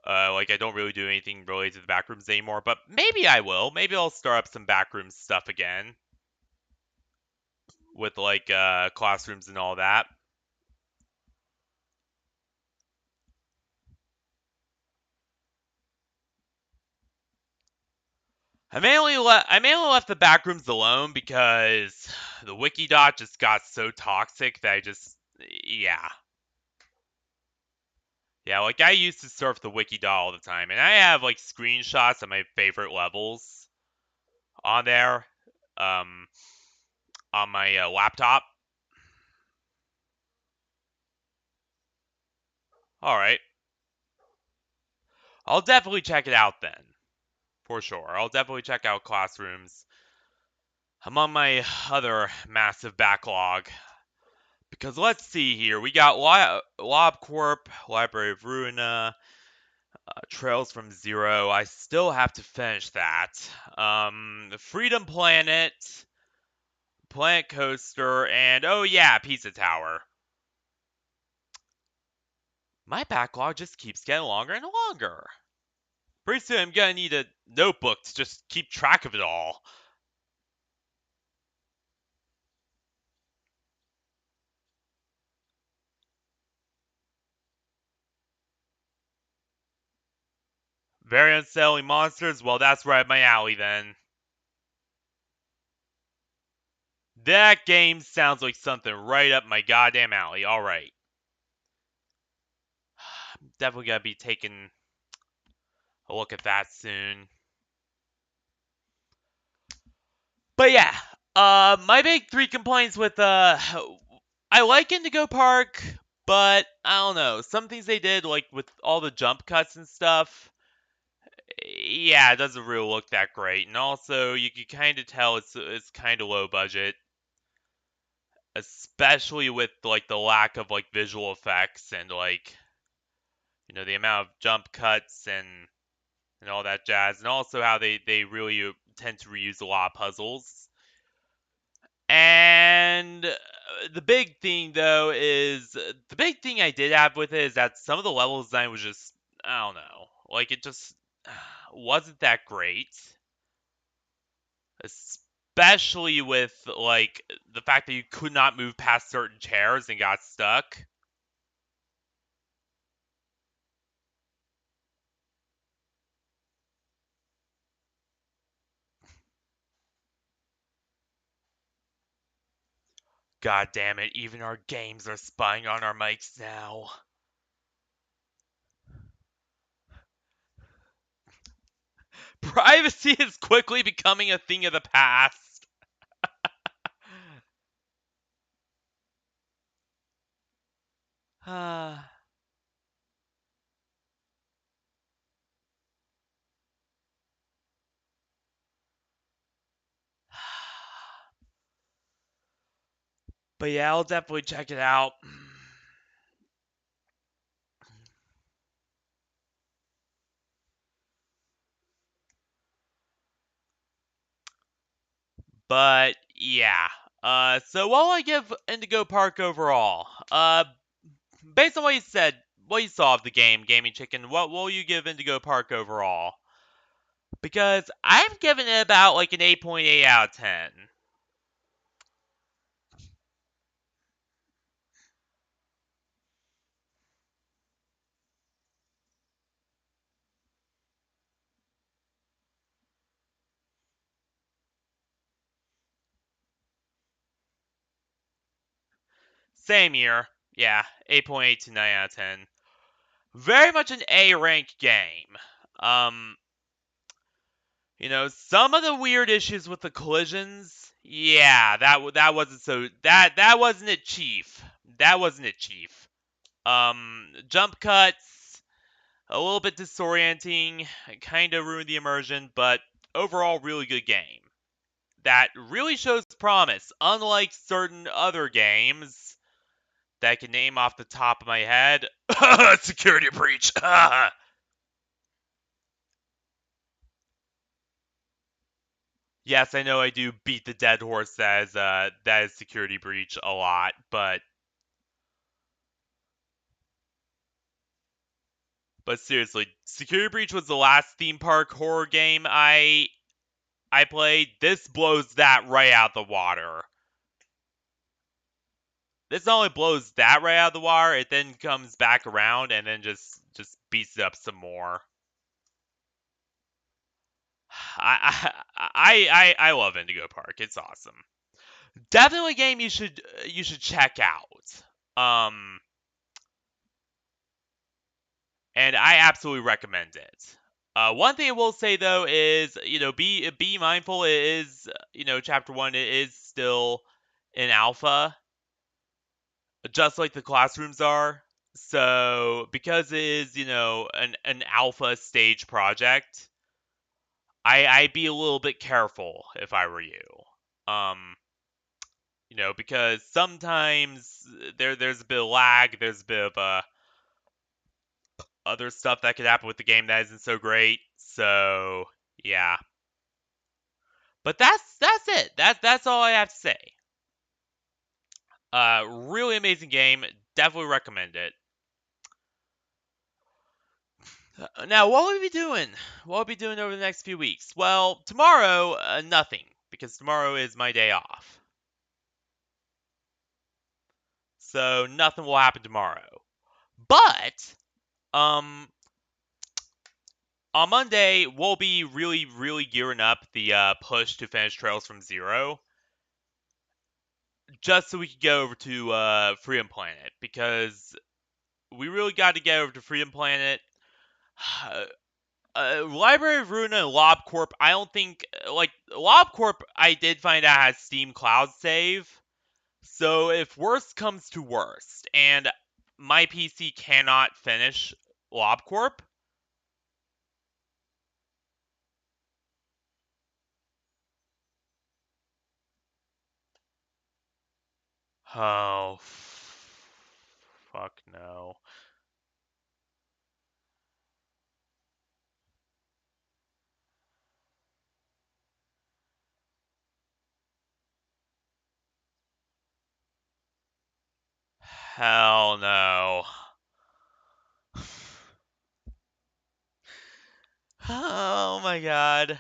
A: Like, I don't really do anything related to the backrooms anymore, but maybe I will. Maybe I'll start up some backroom stuff again. With, like, classrooms and all that. I mainly left the backrooms alone because the Wikidot just got so toxic that yeah. Yeah, like, I used to surf the Wikidot all the time, and I have, like, screenshots of my favorite levels on there, um, on my laptop. Alright. I'll definitely check it out then. For sure. I'll definitely check out Classrooms. I'm on my other massive backlog. Because let's see here. We got LobCorp, Library of Ruina, Trails from Zero. I still have to finish that. Freedom Planet, Planet Coaster, and oh yeah, Pizza Tower. My backlog just keeps getting longer and longer. Pretty soon I'm gonna need a notebook to just keep track of it all. Very unsettling monsters? Well, that's right up my alley then. That game sounds like something right up my goddamn alley. Alright. I'm definitely gonna be taking a look at that soon. But yeah, my big three complaints with I like Indigo Park, but I don't know, some things they did, like with all the jump cuts and stuff, yeah, it doesn't really look that great. And also, you can kind of tell it's kind of low budget, especially with like the lack of like visual effects and like, you know, the amount of jump cuts and all that jazz, and also how they really tend to reuse a lot of puzzles. And the big thing though is the big thing I did have with it is that some of the level design was just, I don't know, like, it just wasn't that great, especially with like the fact that you could not move past certain chairs and got stuck. God damn it, even our games are spying on our mics now. Privacy is quickly becoming a thing of the past. But yeah, I'll definitely check it out. But yeah. So what will I give Indigo Park overall? Based on what you said, what you saw of the game, Gaming Chicken, what will you give Indigo Park overall? Because I'm giving it about like an 8.8 out of 10. Same year. Yeah, 8.8 to 9 out of 10. Very much an A rank game. Um, some of the weird issues with the collisions, yeah, that wasn't that wasn't it, Chief. That wasn't it, Chief. Jump cuts, a little bit disorienting, kind of ruined the immersion, but overall, really good game. That really shows promise, unlike certain other games that I can name off the top of my head. Security breach. Yes, I know I do beat the dead horse that is security breach a lot, but seriously, Security Breach was the last theme park horror game I played. This blows that right out the water. This not only blows that right out of the water, it then comes back around and then just beats it up some more. I love Indigo Park. It's awesome. Definitely a game you should check out. And I absolutely recommend it. One thing I will say though is, be mindful. It is, chapter one. It is still in alpha, just like the classrooms are. So because it is, an alpha stage project, I'd be a little bit careful if I were you. Um, because sometimes there's a bit of lag, there's a bit of other stuff that could happen with the game that isn't so great. So yeah, but that's it. That's all I have to say. Really amazing game. Definitely recommend it. Now, what will we be doing? What will we be doing over the next few weeks? Well, tomorrow, nothing, because tomorrow is my day off. So nothing will happen tomorrow. But on Monday, we'll be really, really gearing up the push to finish Trails from Zero, just so we can go over to Freedom Planet, because we really got to get over to Freedom Planet. Library of Ruin and LobCorp, I don't think, like, LobCorp, I did find out has Steam Cloud Save. So if worst comes to worst, and my PC cannot finish LobCorp, oh, fuck no. Hell no. Oh my god.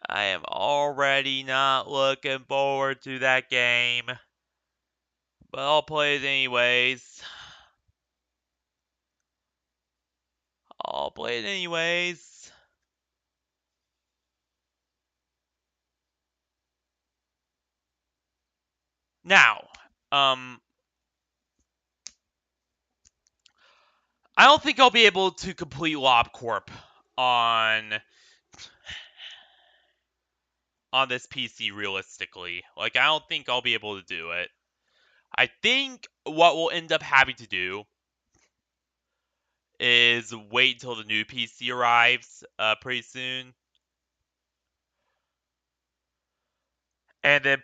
A: I am already not looking forward to that game. But I'll play it anyways. I'll play it anyways. Now, I don't think I'll be able to complete LobCorp on on this PC realistically. Like, I don't think I'll be able to do it. I think what we'll end up having to do is wait until the new PC arrives pretty soon, and then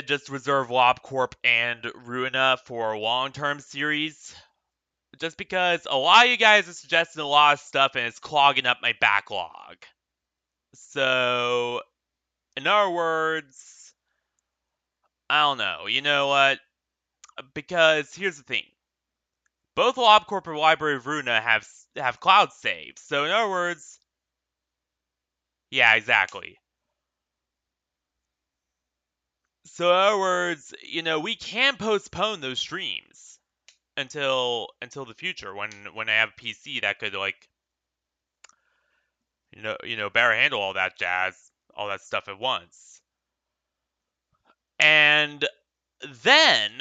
A: just reserve LobCorp and Ruina for a long-term series. Just because a lot of you guys are suggesting a lot of stuff and it's clogging up my backlog. So, in other words, I don't know. You know what? Because here's the thing: both LobCorp and Library of Ruina have cloud saves. So, in other words, yeah, exactly. So, in other words, we can postpone those streams until the future when I have a PC that could like better handle all that jazz, all that stuff at once. And then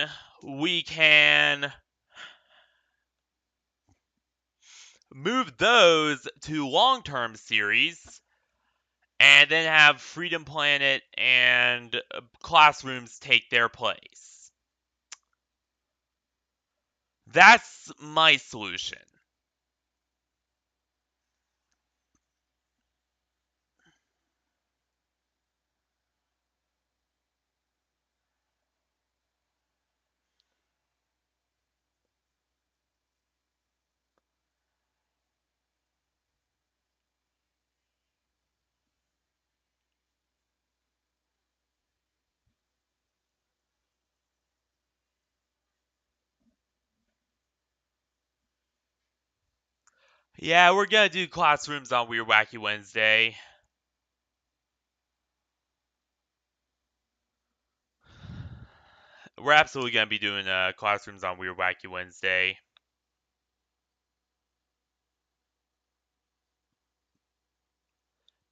A: we can move those to long-term series and then have Freedom Planet and Classrooms take their place. That's my solution. Yeah, we're gonna do Classrooms on Weird Wacky Wednesday. We're absolutely gonna be doing Classrooms on Weird Wacky Wednesday.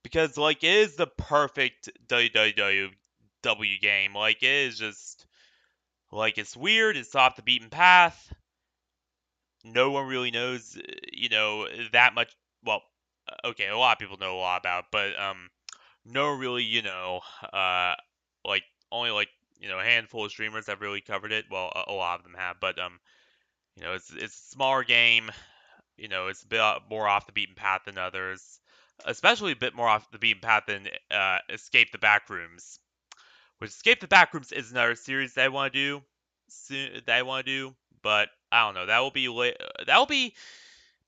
A: Because like it is the perfect WWW game. Like it is just like it's weird, it's off the beaten path. No one really knows, that much. Well, okay, a lot of people know a lot about, it, but no one really, uh, like only like a handful of streamers have really covered it. Well, a lot of them have, but it's a smaller game. It's a bit more off the beaten path than others, especially a bit more off the beaten path than Escape the Backrooms. Which Escape the Backrooms is another series that I want to do soon. That I want to do, but I don't know. That will be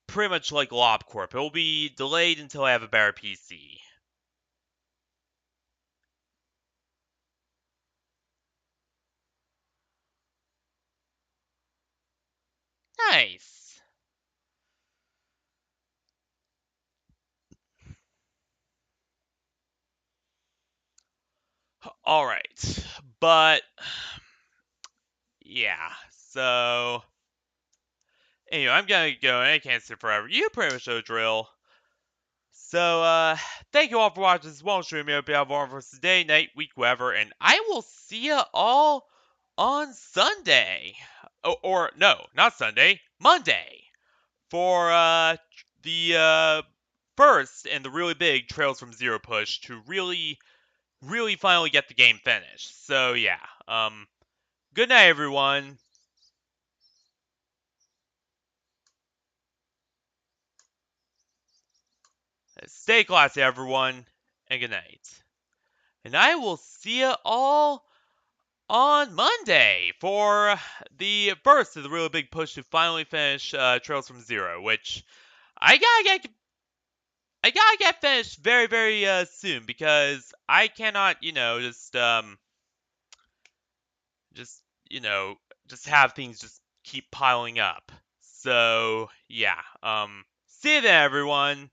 A: pretty much like LobCorp. It will be delayed until I have a better PC. Nice. All right, but yeah. So anyway, I'm gonna go. I can't sit forever. You pretty much know the drill. So, thank you all for watching this one stream. I hope you have one for today, night, week, whatever, and I will see you all on Sunday. Or no, not Sunday, Monday for the first and the really big Trails from Zero push to really, really finally get the game finished. So yeah, good night, everyone. Stay classy, everyone, and good night. And I will see you all on Monday for the first of the really big push to finally finish Trails from Zero, which I gotta get finished very very soon because I cannot just you know just have things just keep piling up. So yeah, see you then everyone.